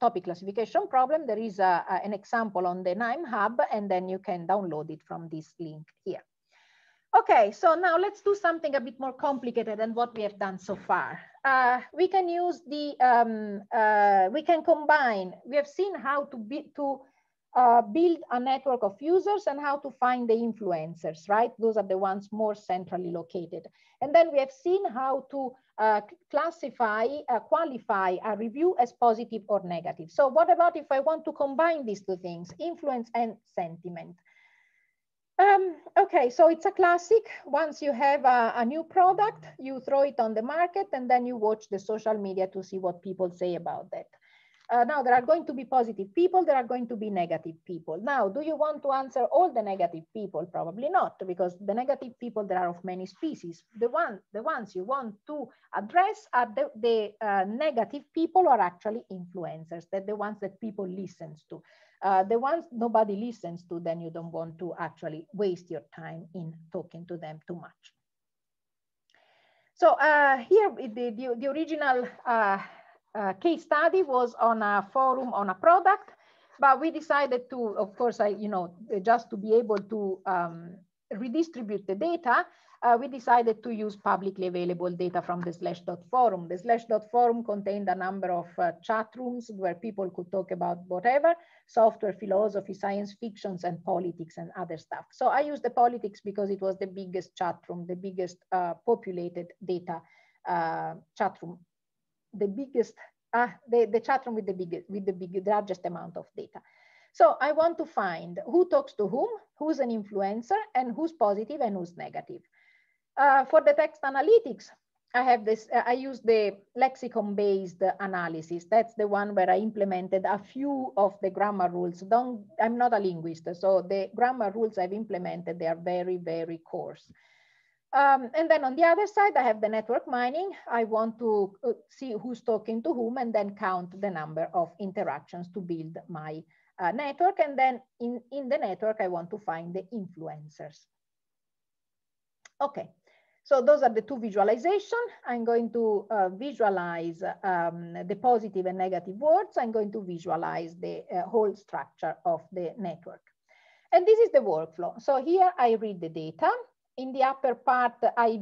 topic classification problem. There is an example on the KNIME Hub, and then you can download it from this link here. Okay, so now let's do something a bit more complicated than what we have done so far. We can use we can combine, we have seen how to build a network of users and how to find the influencers, right? Those are the ones more centrally located. And then we have seen how to qualify a review as positive or negative. So what about if I want to combine these 2 things, influence and sentiment? Okay, so it's a classic. Once you have a new product, you throw it on the market and then you watch the social media to see what people say about that. Now, there are going to be positive people, there are going to be negative people. Now, do you want to answer all the negative people? Probably not, because the negative people, there are of many species. The ones you want to address are the negative people who are actually influencers, that the ones that people listen to. The ones nobody listens to, then you don't want to actually waste your time in talking to them too much. So here, the original case study was on a forum on a product, but we decided to, of course, just to be able to redistribute the data, we decided to use publicly available data from the /.forum. The /.forum contained a number of chat rooms where people could talk about whatever, software, philosophy, science fictions, and politics and other stuff. So I used the politics because it was the biggest chat room, the biggest populated data chat room, the biggest, the chat room with the largest amount of data. So I want to find who talks to whom, who's an influencer, and who's positive and who's negative. For the text analytics, I have this, I use the lexicon-based analysis. That's the one where I implemented a few of the grammar rules. I'm not a linguist, so the grammar rules I've implemented, they are very, very coarse. And then on the other side, I have the network mining. I want to see who's talking to whom and then count the number of interactions to build my network. And then in the network, I want to find the influencers. Okay, so those are the two visualizations. I'm going to visualize the positive and negative words. I'm going to visualize the whole structure of the network. And this is the workflow. So here I read the data. In the upper part, I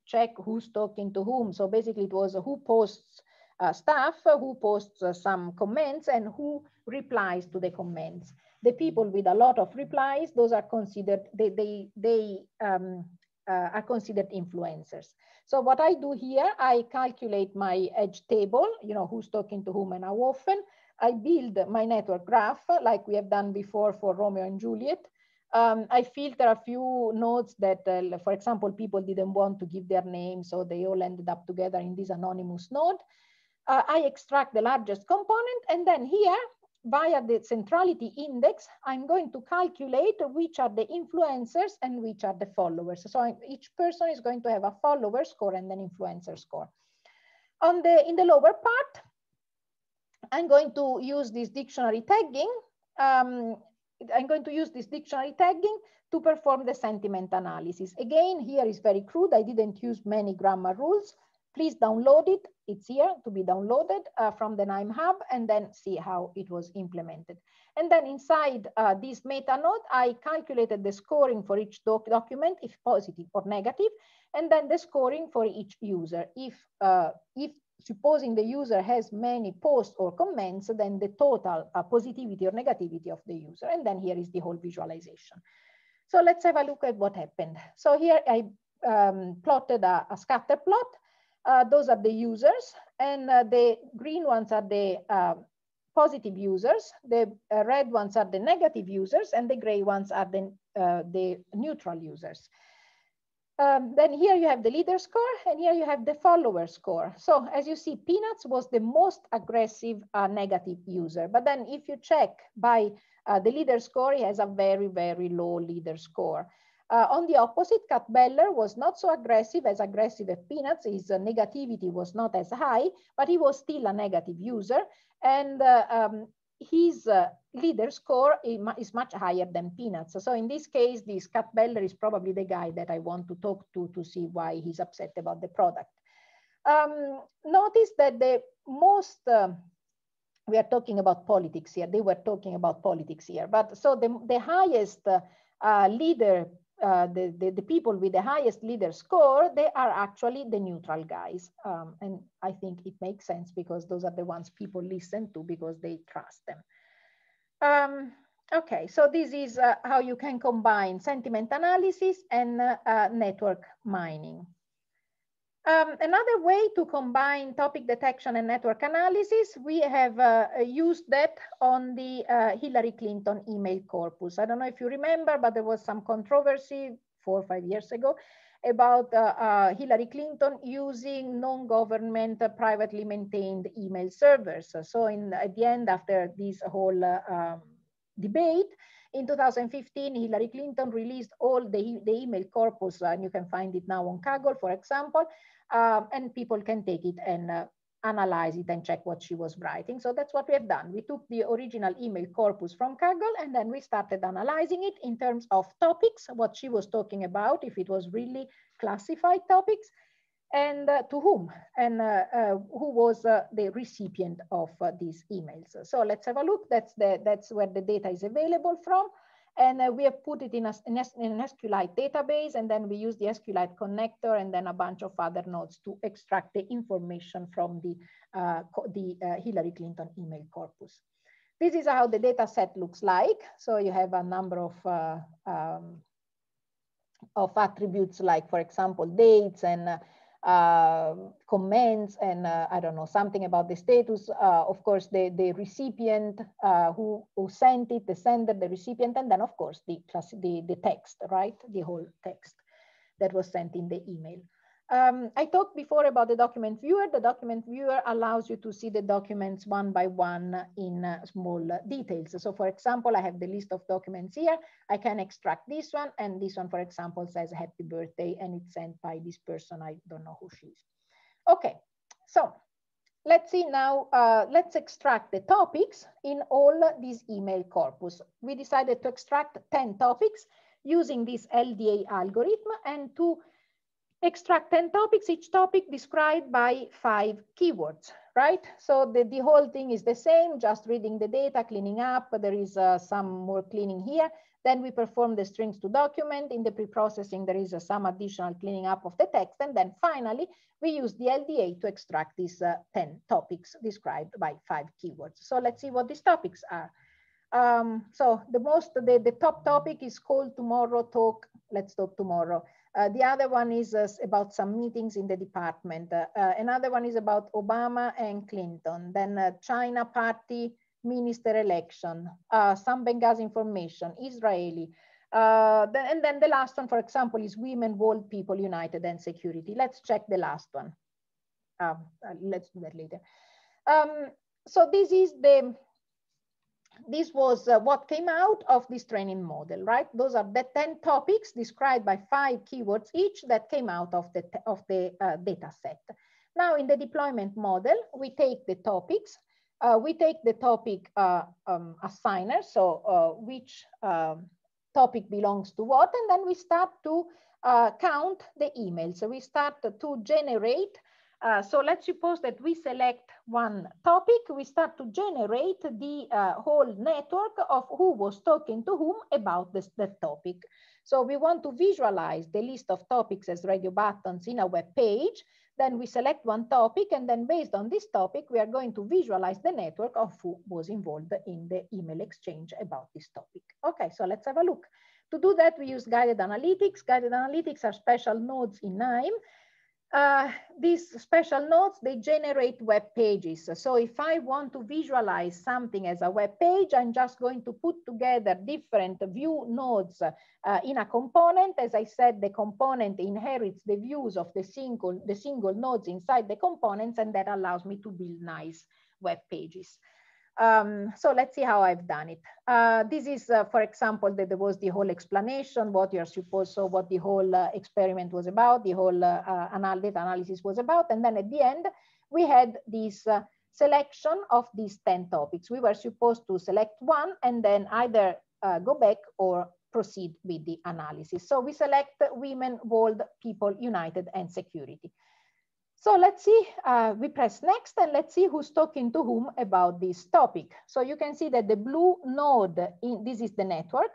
check who's talking to whom. So basically it was who posts stuff, who posts some comments, and who replies to the comments. The people with a lot of replies, those are considered, are considered influencers. So what I do here, I calculate my edge table, you know, who's talking to whom and how often. I build my network graph like we have done before for Romeo and Juliet. I filter a few nodes that, for example, people didn't want to give their name, so they all ended up together in this anonymous node. I extract the largest component, and then here, via the centrality index, I'm going to calculate which are the influencers and which are the followers. So each person is going to have a follower score and an influencer score. In the lower part, I'm going to use this dictionary tagging. I'm going to use this dictionary tagging to perform the sentiment analysis. Again, here is very crude. I didn't use many grammar rules. Please download it. It's here to be downloaded from the KNIME Hub, and then see how it was implemented. And then inside this meta node, I calculated the scoring for each document, if positive or negative, and then the scoring for each user. If supposing the user has many posts or comments, then the total positivity or negativity of the user. And then here is the whole visualization. So let's have a look at what happened. So here I plotted a scatter plot. Those are the users, and the green ones are the positive users. The red ones are the negative users, and the gray ones are the neutral users. Then here you have the leader score, and here you have the follower score. So as you see, Peanuts was the most aggressive negative user. But then if you check by the leader score, he has a very, very low leader score. On the opposite, Cat Beller was not so aggressive as Peanuts. His negativity was not as high, but he was still a negative user. And his leader score is much higher than Peanuts. So in this case, this Cat Beller is probably the guy that I want to talk to see why he's upset about the product. Notice that the most, we are talking about politics here. They were talking about politics here. But so the highest leader, the people with the highest leader score, they are actually the neutral guys. And I think it makes sense because those are the ones people listen to because they trust them. Okay, so this is how you can combine sentiment analysis and network mining. Another way to combine topic detection and network analysis, we have used that on the Hillary Clinton email corpus. I don't know if you remember, but there was some controversy 4 or 5 years ago about Hillary Clinton using non-government privately maintained email servers. So at the end, after this whole debate, in 2015, Hillary Clinton released all the email corpus, and you can find it now on Kaggle, for example, and people can take it and analyze it and check what she was writing. So that's what we have done. We took the original email corpus from Kaggle, and then we started analyzing it in terms of topics, what she was talking about, if it was really classified topics, and to whom, and who was the recipient of these emails. So let's have a look. That's where the data is available from. And we have put it in an SQLite database, and then we use the SQLite connector and then a bunch of other nodes to extract the information from the Hillary Clinton email corpus. This is how the data set looks like. So you have a number of attributes, like, for example, dates and comments and I don't know, something about the status, of course, the recipient who sent it, the sender, the recipient, and then of course the text, right? The whole text that was sent in the email. I talked before about the document viewer. The document viewer allows you to see the documents one by one in small details. So for example, I have the list of documents here. I can extract this one, and this one, for example, says happy birthday, and it's sent by this person. I don't know who she is. Okay, so let's see now, let's extract the topics in all these email corpus. We decided to extract 10 topics using this LDA algorithm, and to extract 10 topics, each topic described by 5 keywords, right? So the whole thing is the same, just reading the data, cleaning up. There is some more cleaning here. Then we perform the strings to document. In the pre-processing, there is some additional cleaning up of the text. And then finally, we use the LDA to extract these 10 topics described by 5 keywords. So let's see what these topics are. So the top topic is called tomorrow talk, let's talk tomorrow. The other one is about some meetings in the department. Another one is about Obama and Clinton. Then China party minister election, some Benghazi information, Israeli. And then the last one, for example, is women, world, people united, and security. Let's check the last one. Let's do that later. So this was what came out of this training model, right? Those are the 10 topics described by 5 keywords each that came out of the data set. Now in the deployment model, we take the topics, we take the topic assigner, so which topic belongs to what, and then we start to count the emails. So we start to generate. So let's suppose that we select one topic. We start to generate the whole network of who was talking to whom about that topic. So we want to visualize the list of topics as radio buttons in a web page. Then we select one topic, and then based on this topic, we are going to visualize the network of who was involved in the email exchange about this topic. Okay, so let's have a look. To do that, we use guided analytics. Guided analytics are special nodes in KNIME. These special nodes, they generate web pages. So if I want to visualize something as a web page, I'm just going to put together different view nodes in a component. As I said, the component inherits the views of the single nodes inside the components, and that allows me to build nice web pages. So let's see how I've done it. This is, for example, there was the whole explanation, what you're supposed, so what the whole experiment was about, the whole data analysis was about. And then at the end, we had this selection of these 10 topics. We were supposed to select one and then either go back or proceed with the analysis. So we select women, world, people, united, and security. So let's see, we press next, and let's see who's talking to whom about this topic. So you can see that the blue node, this is the network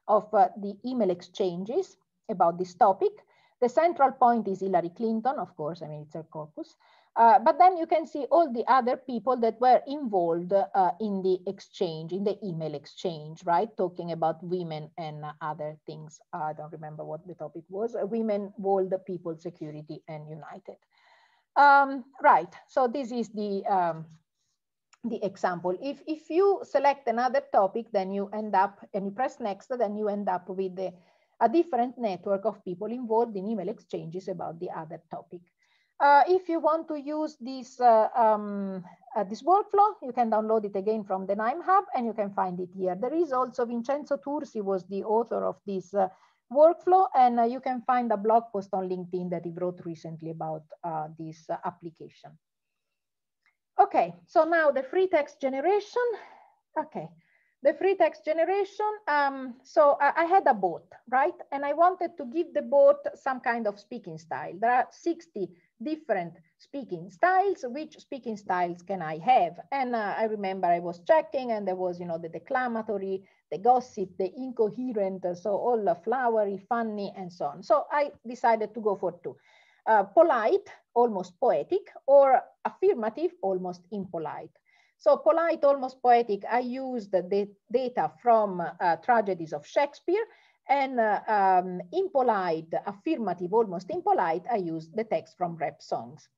of the email exchanges about this topic. The central point is Hillary Clinton, of course, I mean, it's her corpus. But then you can see all the other people that were involved in the exchange, in the email exchange, right? Talking about women and other things. I don't remember what the topic was. Women, world, people, security, and united. Right, so this is the example. If you select another topic, then you end up, and you press next, then you end up with a different network of people involved in email exchanges about the other topic. If you want to use this, this workflow, you can download it again from the KNIME Hub, and you can find it here. There is also Vincenzo Tursi was the author of this workflow, and you can find a blog post on LinkedIn that he wrote recently about this application. Okay, so now the free text generation. Okay, The free text generation, so I had a bot, right? And I wanted to give the bot some kind of speaking style. There are 60 different speaking styles. Which speaking styles can I have? And I remember I was checking, and there was, the declamatory, the gossip, the incoherent, so all flowery, funny, and so on. So I decided to go for two. Polite, almost poetic, or affirmative, almost impolite. So polite, almost poetic, I used the data from tragedies of Shakespeare, and impolite, affirmative, almost impolite, I used the text from rap songs.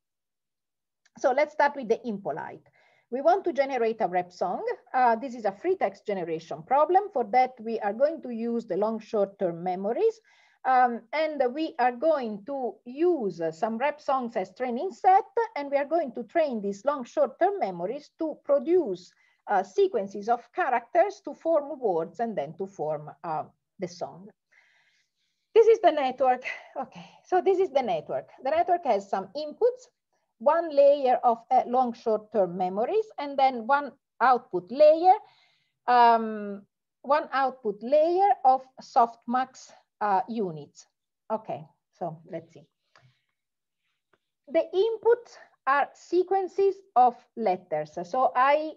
So let's start with the impolite. We want to generate a rap song. This is a free text generation problem. For that, we are going to use the long short-term memories. And we are going to use some rap songs as training set, and we are going to train these long short-term memories to produce sequences of characters to form words and then to form the song. This is the network. Okay, so this is the network. The network has some inputs, one layer of long short-term memories, and then one output layer of softmax units. Okay, so let's see. The inputs are sequences of letters. So I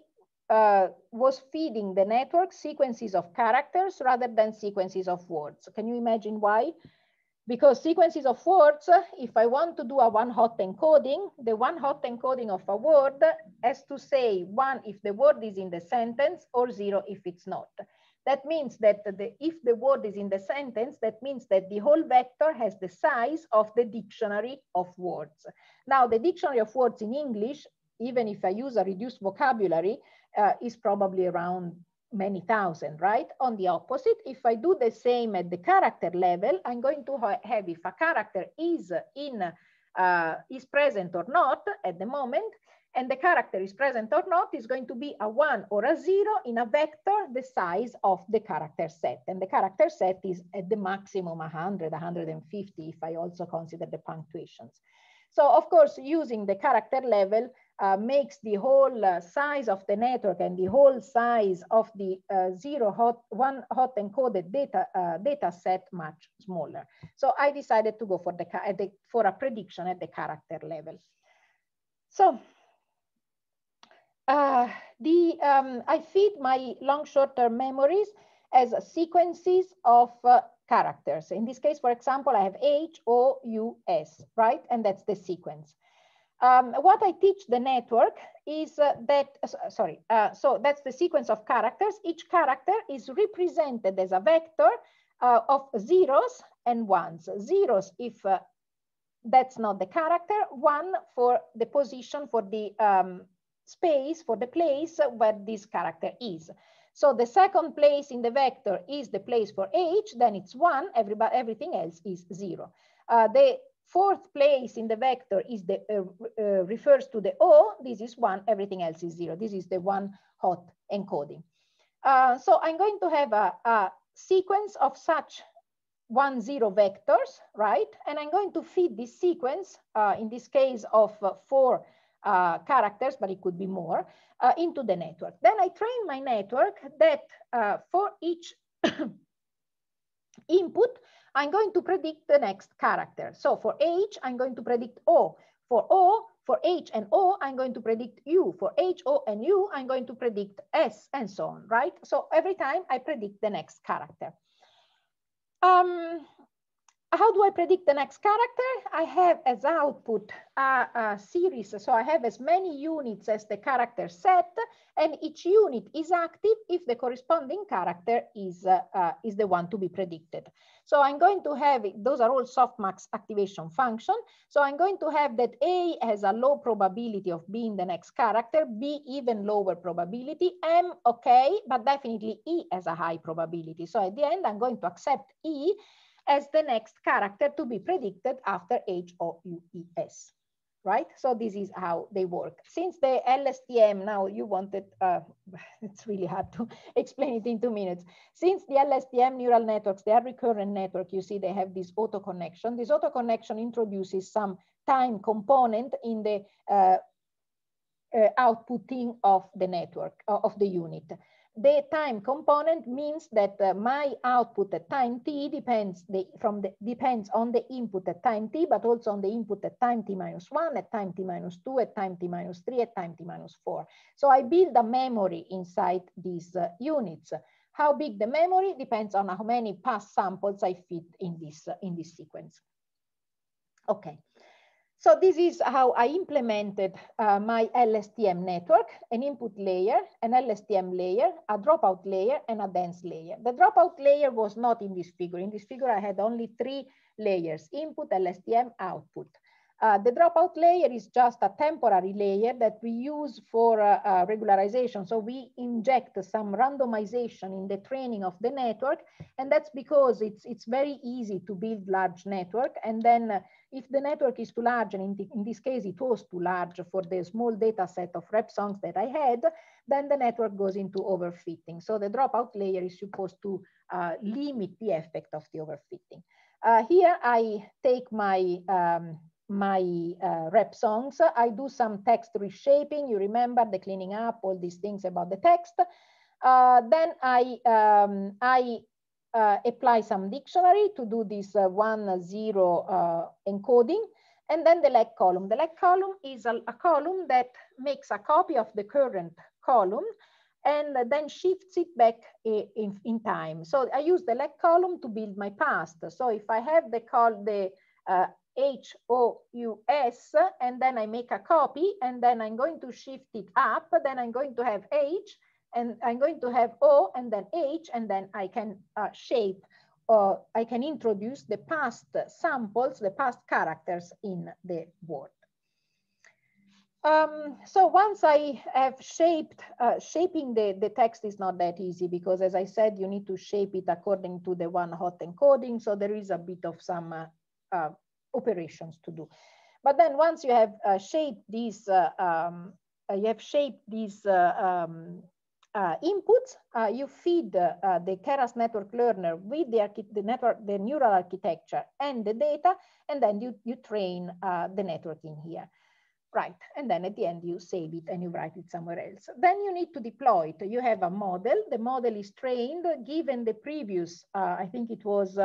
was feeding the network sequences of characters rather than sequences of words. Can you imagine why? Because sequences of words, if I want to do a one-hot encoding, the one-hot encoding of a word has to say 1 if the word is in the sentence or 0 if it's not. That means that if the word is in the sentence, that means that the whole vector has the size of the dictionary of words. Now, the dictionary of words in English, even if I use a reduced vocabulary, is probably around many thousand, right? On the opposite, if I do the same at the character level, I'm going to have if a character is present or not at the moment, and the character is present or not, is going to be a 1 or a 0 in a vector the size of the character set. And the character set is at the maximum 100, 150, if I also consider the punctuations. So of course, using the character level makes the whole size of the network and the whole size of the one hot encoded data set much smaller. So I decided to go for a prediction at the character level. So I feed my long short-term memories as sequences of characters. In this case, for example, I have H, O, U, S, right? And that's the sequence. What I teach the network is so that's the sequence of characters. Each character is represented as a vector of zeros and ones. Zeros if that's not the character, 1 for the position, for the space, for the place where this character is. So the second place in the vector is the place for H, then it's 1, everything else is 0. The fourth place in the vector is refers to the O, this is 1, everything else is 0. This is the one hot encoding. So I'm going to have a sequence of such 1, 0 vectors, right? And I'm going to feed this sequence, in this case of 4 characters, but it could be more, into the network. Then I train my network that for each input, I'm going to predict the next character. So for H, I'm going to predict O. For H and O, I'm going to predict U. For H, O, and U, I'm going to predict S, and so on, right? So every time I predict the next character. How do I predict the next character? I have as output a series. So I have as many units as the character set, and each unit is active if the corresponding character is the one to be predicted. So I'm going to have, those are all softmax activation function. So I'm going to have that A has a low probability of being the next character, B even lower probability, M okay, but definitely E has a high probability. So at the end, I'm going to accept E as the next character to be predicted after H, O, U, E, S, right? So this is how they work. Since the LSTM, now you wanted, it's really hard to explain it in 2 minutes. Since the LSTM neural networks, they are recurrent network, you see they have this auto connection. This auto connection introduces some time component in the outputting of the network, of the unit. the time component means that my output at time t depends on the input at time t, but also on the input at time t minus 1, at time t minus 2, at time t minus 3, at time t minus 4. So I build a memory inside these units. How big the memory depends on how many past samples I fit in this sequence. Okay. So this is how I implemented my LSTM network: an input layer, an LSTM layer, a dropout layer, and a dense layer. The dropout layer was not in this figure. In this figure, I had only 3 layers: input, LSTM, output. The dropout layer is just a temporary layer that we use for regularization. So we inject some randomization in the training of the network, and that's because it's very easy to build large network. And then if the network is too large, and in this case it was too large for the small data set of rep songs that I had, then the network goes into overfitting. So the dropout layer is supposed to limit the effect of the overfitting. Here I take my rep songs. I do some text reshaping. You remember the cleaning up, all these things about the text. Then I apply some dictionary to do this 1-0 encoding. And then the leg column. The leg column is a column that makes a copy of the current column and then shifts it back in time. So I use the leg column to build my past. So if I have the HOUS, and then I make a copy, and then I'm going to shift it up, then I'm going to have H, and I'm going to have O, and then H, and then I can shape, or I can introduce the past samples, the past characters in the word. So once I have shaped, shaping the text is not that easy, because as I said, you need to shape it according to the one-hot encoding. So there is a bit of some operations to do. But then once you have shaped these, inputs, you feed the Keras network learner with the neural architecture and the data, and then you train the network in here. Right, and then at the end you save it and you write it somewhere else. Then you need to deploy it. You have a model. The model is trained given the previous, I think it was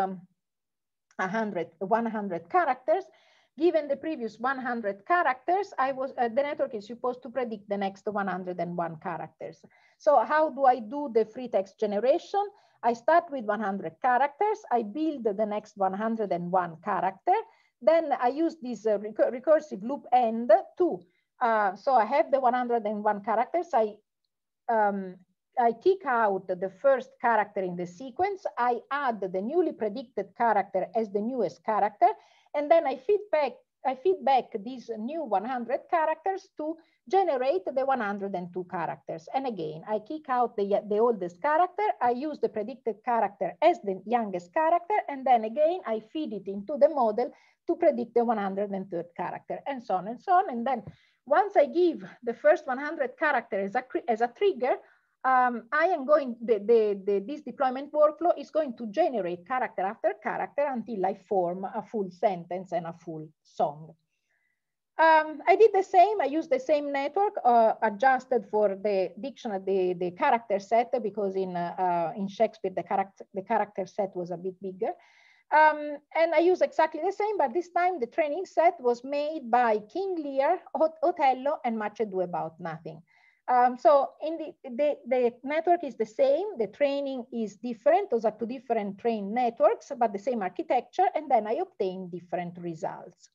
100 characters. Given the previous 100 characters, the network is supposed to predict the next 101 characters. So how do I do the free text generation? I start with 100 characters. I build the next 101 character. Then I use this recursive loop end to, so I have the 101 characters. I kick out the first character in the sequence. I add the newly predicted character as the newest character. And then I feed back these new 100 characters to generate the 102 characters. And again, I kick out the oldest character. I use the predicted character as the youngest character. And then again, I feed it into the model to predict the 103rd character, and so on and so on. And then once I give the first 100 characters as a trigger, I am going, this deployment workflow is going to generate character after character until I form a full sentence and a full song. I did the same. I used the same network, adjusted for the dictionary, the character set, because in Shakespeare the character set was a bit bigger. And I use exactly the same, but this time the training set was made by King Lear, Othello, and Much Ado About Nothing. So in the network is the same, the training is different. Those are two different trained networks, but the same architecture, and then I obtain different results.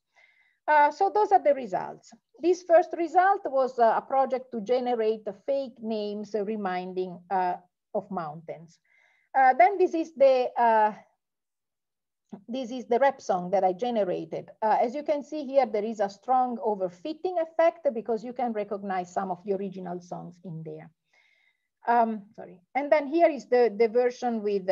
So those are the results. This first result was a project to generate fake names reminding of mountains. Then this is the rep song that I generated. As you can see here, there is a strong overfitting effect because you can recognize some of the original songs in there. Sorry. And then here is the version with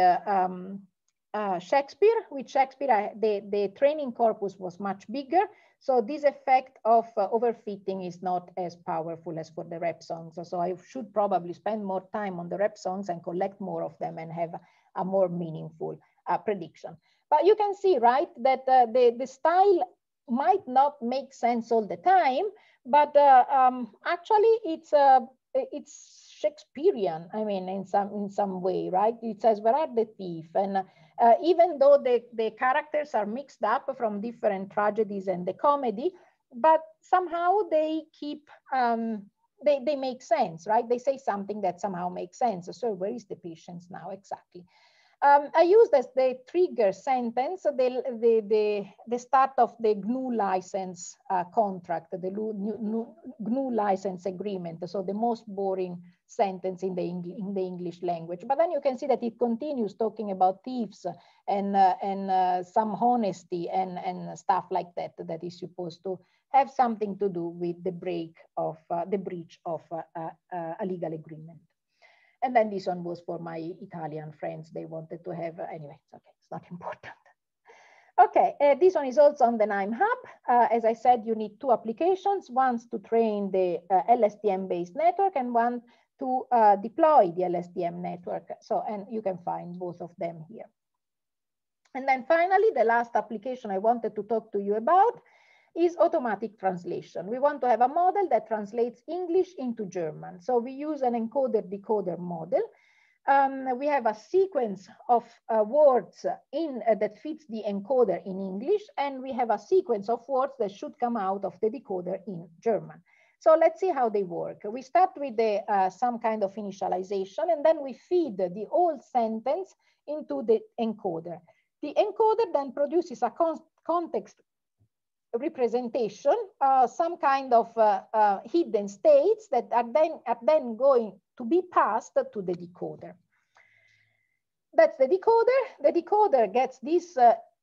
Shakespeare. With Shakespeare, the training corpus was much bigger. So this effect of overfitting is not as powerful as for the rep songs. So I should probably spend more time on the rep songs and collect more of them and have a more meaningful prediction. But you can see, right, that the style might not make sense all the time, but actually it's Shakespearean, I mean, in some way, right? It says, where are the thief? And even though the characters are mixed up from different tragedies and the comedy, but somehow they keep, they make sense, right? They say something that somehow makes sense. So where is the patience now exactly? I used as the trigger sentence the start of the GNU license contract, the GNU license agreement. So the most boring sentence in the English language. But then you can see that it continues talking about thieves and some honesty and stuff like that, that is supposed to have something to do with the breach of a legal agreement. And then this one was for my Italian friends. They wanted to have, anyway, it's okay, it's not important. Okay, this one is also on the KNIME Hub. As I said, you need two applications, one to train the LSTM-based network and one to deploy the LSTM network. So, and you can find both of them here. And then finally, the last application I wanted to talk to you about is automatic translation. We want to have a model that translates English into German. So we use an encoder-decoder model. We have a sequence of words that fits the encoder in English, and we have a sequence of words that should come out of the decoder in German. So let's see how they work. We start with some kind of initialization, and then we feed the whole sentence into the encoder. The encoder then produces a context representation, some kind of hidden states that are then going to be passed to the decoder. That's the decoder. The decoder gets this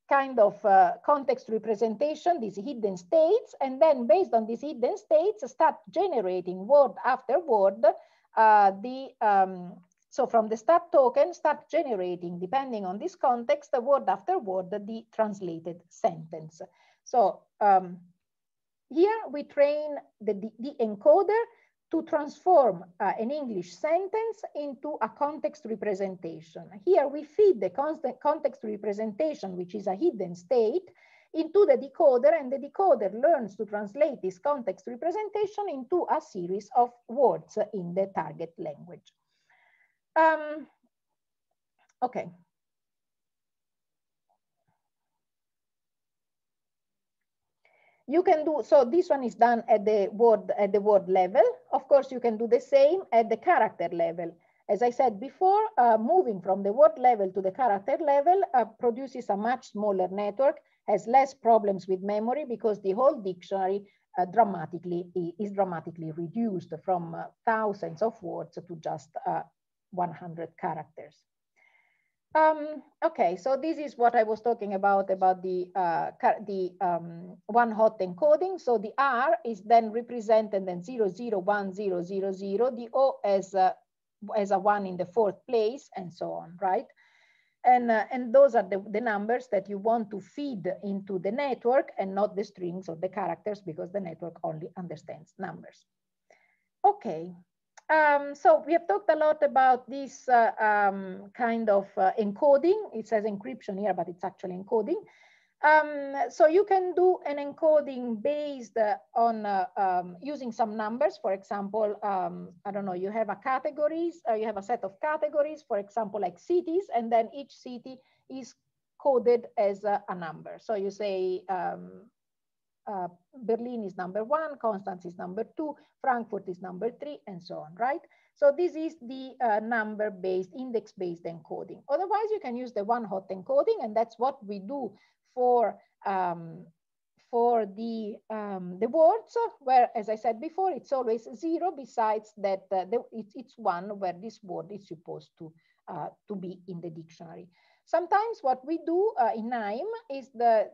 kind of context representation, these hidden states, and then based on these hidden states, start generating word after word. So from the start token, start generating, depending on this context, word after word, the translated sentence. So here we train the encoder to transform an English sentence into a context representation. Here we feed the context representation, which is a hidden state, into the decoder, and the decoder learns to translate this context representation into a series of words in the target language. Okay. You can do, so this one is done at the word level. Of course, you can do the same at the character level. As I said before, moving from the word level to the character level produces a much smaller network, has less problems with memory because the whole dictionary is dramatically reduced from thousands of words to just 100 characters. Okay, so this is what I was talking about the one-hot encoding. So the R is then represented in 001000, the O as a 1 in the 4th place, and so on, right? And those are the numbers that you want to feed into the network and not the strings or the characters, because the network only understands numbers. Okay. So we have talked a lot about this kind of encoding. It says encryption here, but it's actually encoding. So you can do an encoding based on using some numbers. For example, I don't know, you have a categories, you have a set of categories, for example, like cities, and then each city is coded as a number. So you say, Berlin is number 1, Constance is number 2, Frankfurt is number 3, and so on, right? So this is the number-based, index-based encoding. Otherwise, you can use the one-hot encoding, and that's what we do for the words, where, as I said before, it's always 0, besides that it's 1 where this word is supposed to be in the dictionary. Sometimes what we do in KNIME is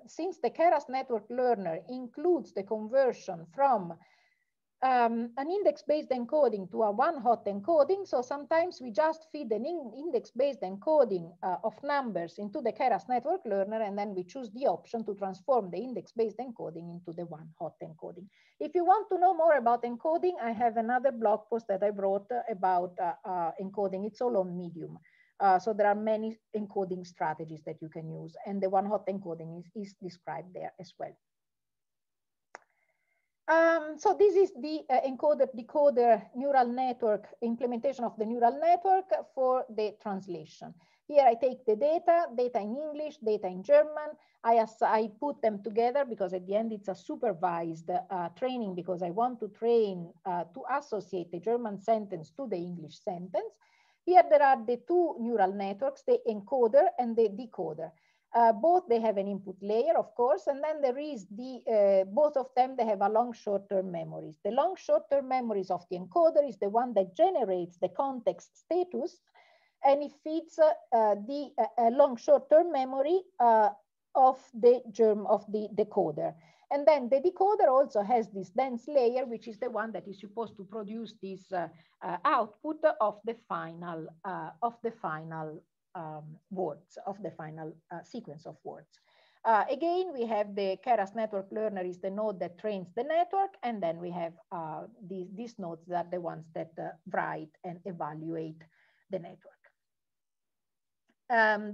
since the Keras network learner includes the conversion from an index-based encoding to a one-hot encoding, so sometimes we just feed an index-based encoding of numbers into the Keras network learner, and then we choose the option to transform the index-based encoding into the one-hot encoding. If you want to know more about encoding, I have another blog post that I wrote about encoding. It's all on Medium. So there are many encoding strategies that you can use, and the one-hot encoding is described there as well. So this is the encoder-decoder neural network, implementation of the neural network for the translation. Here I take the data in English, data in German. I put them together because at the end it's a supervised training, because I want to train to associate the German sentence to the English sentence. Here there are the two neural networks, the encoder and the decoder. Both they have an input layer, of course, and then there is the both of them, they have a long short-term memories. The long short-term memories of the encoder is the one that generates the context status, and it feeds the long short-term memory of the decoder. And then the decoder also has this dense layer, which is the one that is supposed to produce this output of the final words, of the final sequence of words. Again, we have the Keras network learner is the node that trains the network, and then we have these nodes that are the ones that write and evaluate the network.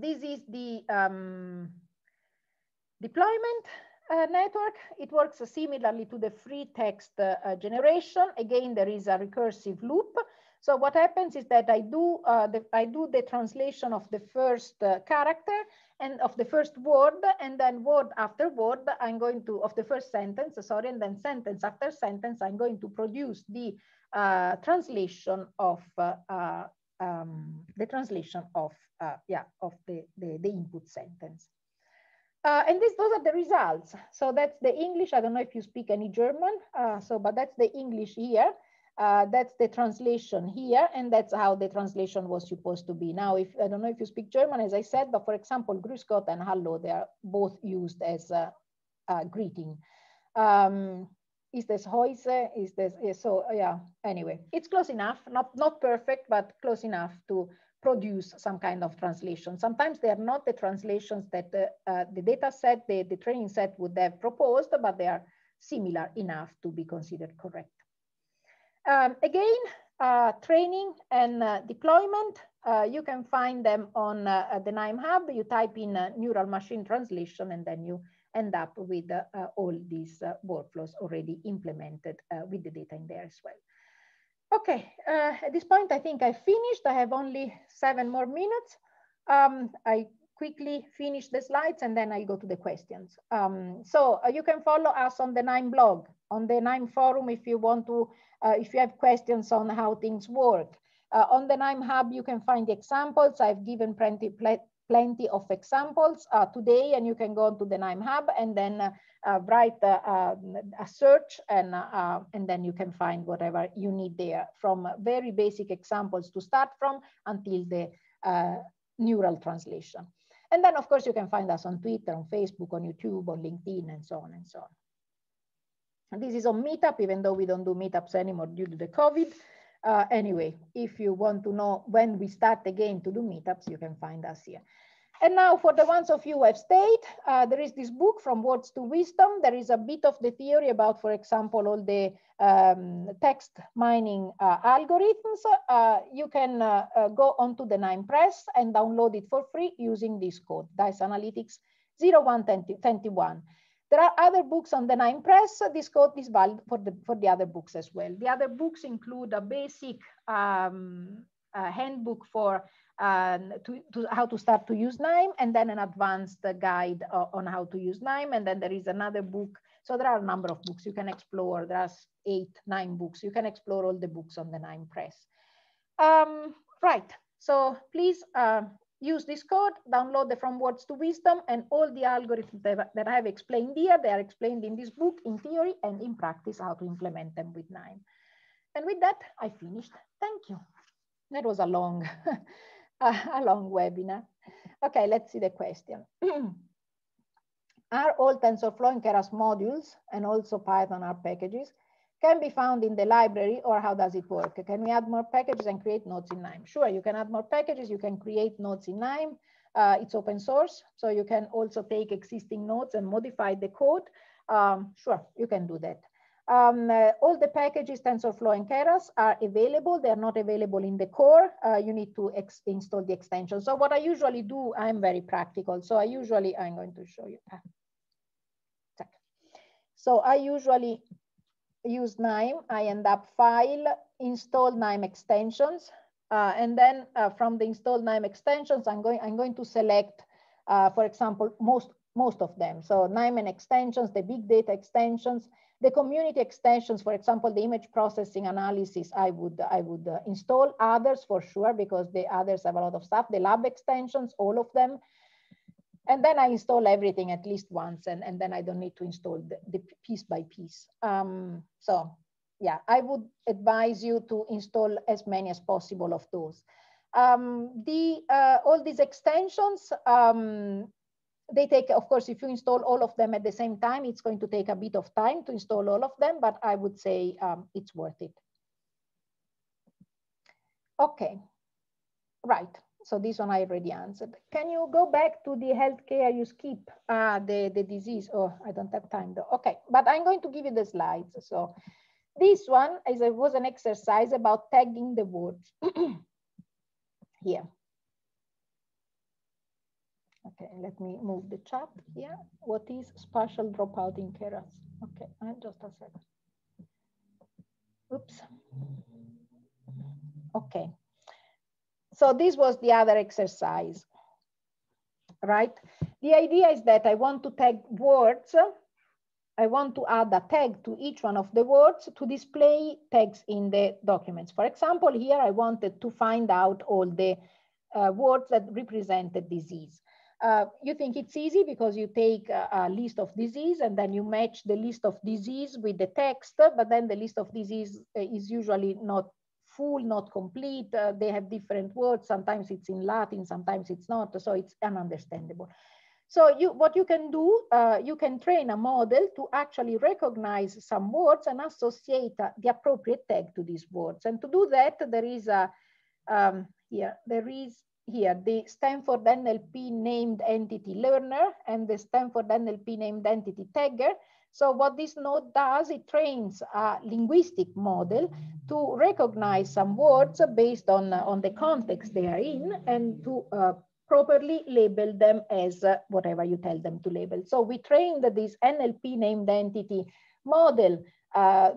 This is the deployment network. It works similarly to the free text generation. Again, there is a recursive loop. So what happens is that I do the translation of the first character and of the first word, and then word after word, I'm going to, of the first sentence, sorry, and then sentence after sentence, I'm going to produce the translation of the input sentence. And those are the results. So that's the English. I don't know if you speak any German, but that's the English here. That's the translation here, and that's how the translation was supposed to be. Now, if I don't know if you speak German, as I said, but for example, Grüß Gott and Hallo, they are both used as a greeting. Is this Häuse? Is this so? Yeah. Anyway, it's close enough. Not perfect, but close enough to produce some kind of translation. Sometimes they are not the translations that the data set, the training set would have proposed, but they are similar enough to be considered correct. Again, training and deployment, you can find them on the KNIME Hub. You type in neural machine translation, and then you end up with all these workflows already implemented with the data in there as well. Okay, at this point, I think I finished. I have only 7 more minutes. I quickly finish the slides, and then I go to the questions. So you can follow us on the KNIME blog, on the KNIME forum if you want to, if you have questions on how things work. On the KNIME Hub, you can find the examples. I've given plenty of examples today, and you can go to the KNIME Hub and then write a search, and then you can find whatever you need there, from very basic examples to start from until the neural translation. And then, of course, you can find us on Twitter, on Facebook, on YouTube, on LinkedIn, and so on and so on. And this is on Meetup, even though we don't do meetups anymore due to the COVID. Anyway, if you want to know when we start again to do meetups, you can find us here. And now for the ones of you who have stayed, there is this book, From Words to Wisdom. There is a bit of the theory about, for example, all the text mining algorithms. You can go onto the KNIME Press and download it for free using this code, DICE Analytics 0121. There are other books on the KNIME Press. This code is valid for the other books as well. The other books include a basic handbook for how to start to use KNIME, and then an advanced guide on how to use KNIME. And then there is another book. So there are a number of books you can explore. There's 8, 9 books. You can explore all the books on the KNIME Press. Right. So please use this code, download the From Words to Wisdom, and all the algorithms that I have explained here, they are explained in this book in theory and in practice how to implement them with KNIME. And with that, I finished. Thank you. That was a long, a long webinar. Okay, let's see the question. Are all TensorFlow and Keras modules and also Python R packages can be found in the library, or how does it work? Can we add more packages and create nodes in KNIME? Sure, you can add more packages. You can create nodes in KNIME. It's open source, so you can also take existing nodes and modify the code. Sure, you can do that. All the packages, TensorFlow and Keras, are available. They're not available in the core. You need to install the extension. So what I usually do, I'm very practical. So I'm going to show you. So I usually use KNIME, I end up File, Install KNIME Extensions. And then from the Install KNIME Extensions, I'm going to select, for example, most of them. So KNIME and extensions, the big data extensions, the community extensions, for example, the image processing analysis, I would install. Others for sure, because the others have a lot of stuff. The lab extensions, all of them. And then I install everything at least once, and then I don't need to install the piece by piece. So yeah, I would advise you to install as many as possible of those. All these extensions, they take, of course, if you install all of them at the same time, it's going to take a bit of time to install all of them, but I would say it's worth it. Okay, right. So this one I already answered. Can you go back to the healthcare? You skip the disease. Oh, I don't have time though. Okay, but I'm going to give you the slides. So this one was an exercise about tagging the words here. Okay, let me move the chat here. What is spatial dropout in KERAS? Okay, just a second. Oops. Okay. So this was the other exercise, right? The idea is that I want to tag words. I want to add a tag to each one of the words to display tags in the documents. For example, here I wanted to find out all the words that represent the disease. You think it's easy because you take a list of disease and then you match the list of disease with the text, but then the list of disease is usually not full, not complete. They have different words. Sometimes it's in Latin, sometimes it's not. So it's ununderstandable. So what you can do, you can train a model to actually recognize some words and associate the appropriate tag to these words. And to do that, there is a, here the Stanford NLP named entity learner and the Stanford NLP named entity tagger. So what this node does, it trains a linguistic model to recognize some words based on the context they are in and to properly label them as whatever you tell them to label. So we trained this NLP named entity model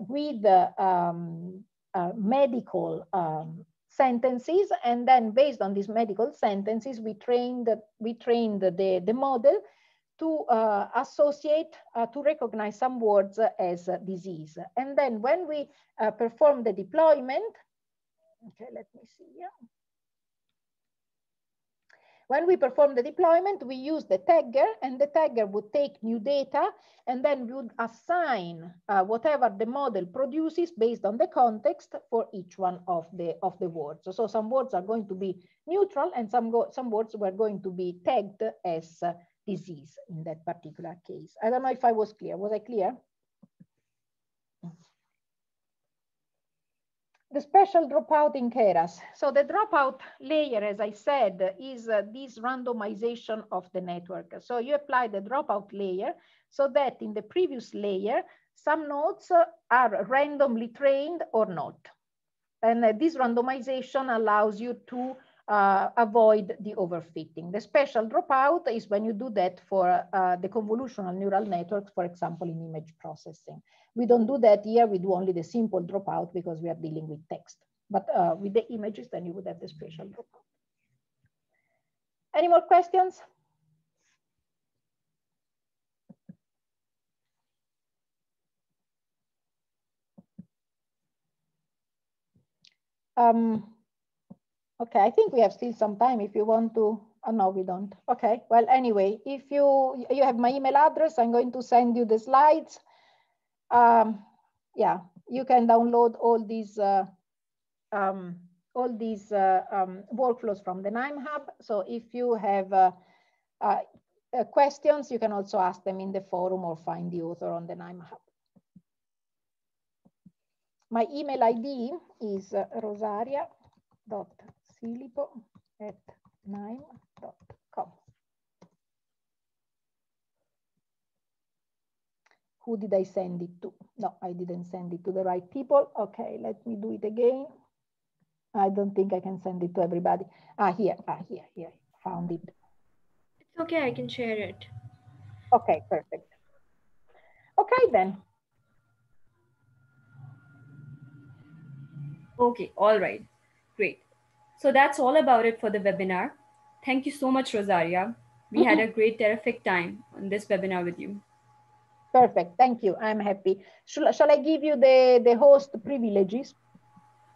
with medical sentences, and then based on these medical sentences, we trained the model to associate, to recognize some words as disease. And then when we perform the deployment, okay, let me see here. When we perform the deployment, we use the tagger, and the tagger would take new data and then would assign whatever the model produces based on the context for each one of the words. So some words are going to be neutral and some words were going to be tagged as disease in that particular case. I don't know if I was clear. Was I clear? The special dropout in KERAS. So the dropout layer, as I said, is this randomization of the network. So you apply the dropout layer so that in the previous layer, some nodes are randomly trained or not. And this randomization allows you to avoid the overfitting. The special dropout is when you do that for the convolutional neural networks, for example, in image processing. We don't do that here, we do only the simple dropout because we are dealing with text. But with the images, then you would have the special dropout. Any more questions? Okay, I think we have still some time if you want to. Oh, no, we don't. Okay, well, anyway, if you have my email address, I'm going to send you the slides. Yeah, you can download all these workflows from the KNIME Hub. So if you have questions, you can also ask them in the forum or find the author on the KNIME Hub. My email ID is rosaria.silipo@knime.com. Who did I send it to? No, I didn't send it to the right people. Okay, let me do it again. I don't think I can send it to everybody. Here, found it. It's okay, I can share it. Okay, perfect. Okay, then. Okay, all right. Great. So that's all about it for the webinar. Thank you so much, Rosaria. We had a great, terrific time on this webinar with you. Perfect. Thank you. I'm happy. Shall I give you the host privileges?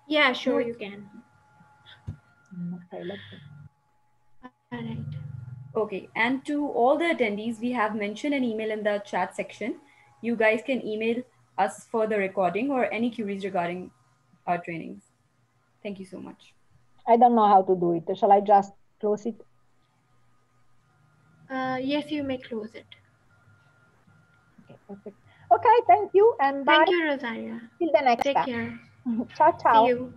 Yeah, sure, you can. Okay, let's see. All right. Okay, and to all the attendees, we have mentioned an email in the chat section. You guys can email us for the recording or any queries regarding our trainings. Thank you so much. I don't know how to do it. Shall I just close it? Yes, you may close it. Okay, perfect. Okay, thank you and bye. Thank you, Rosaria. Till the next Take time. care. Ciao, See ciao. you.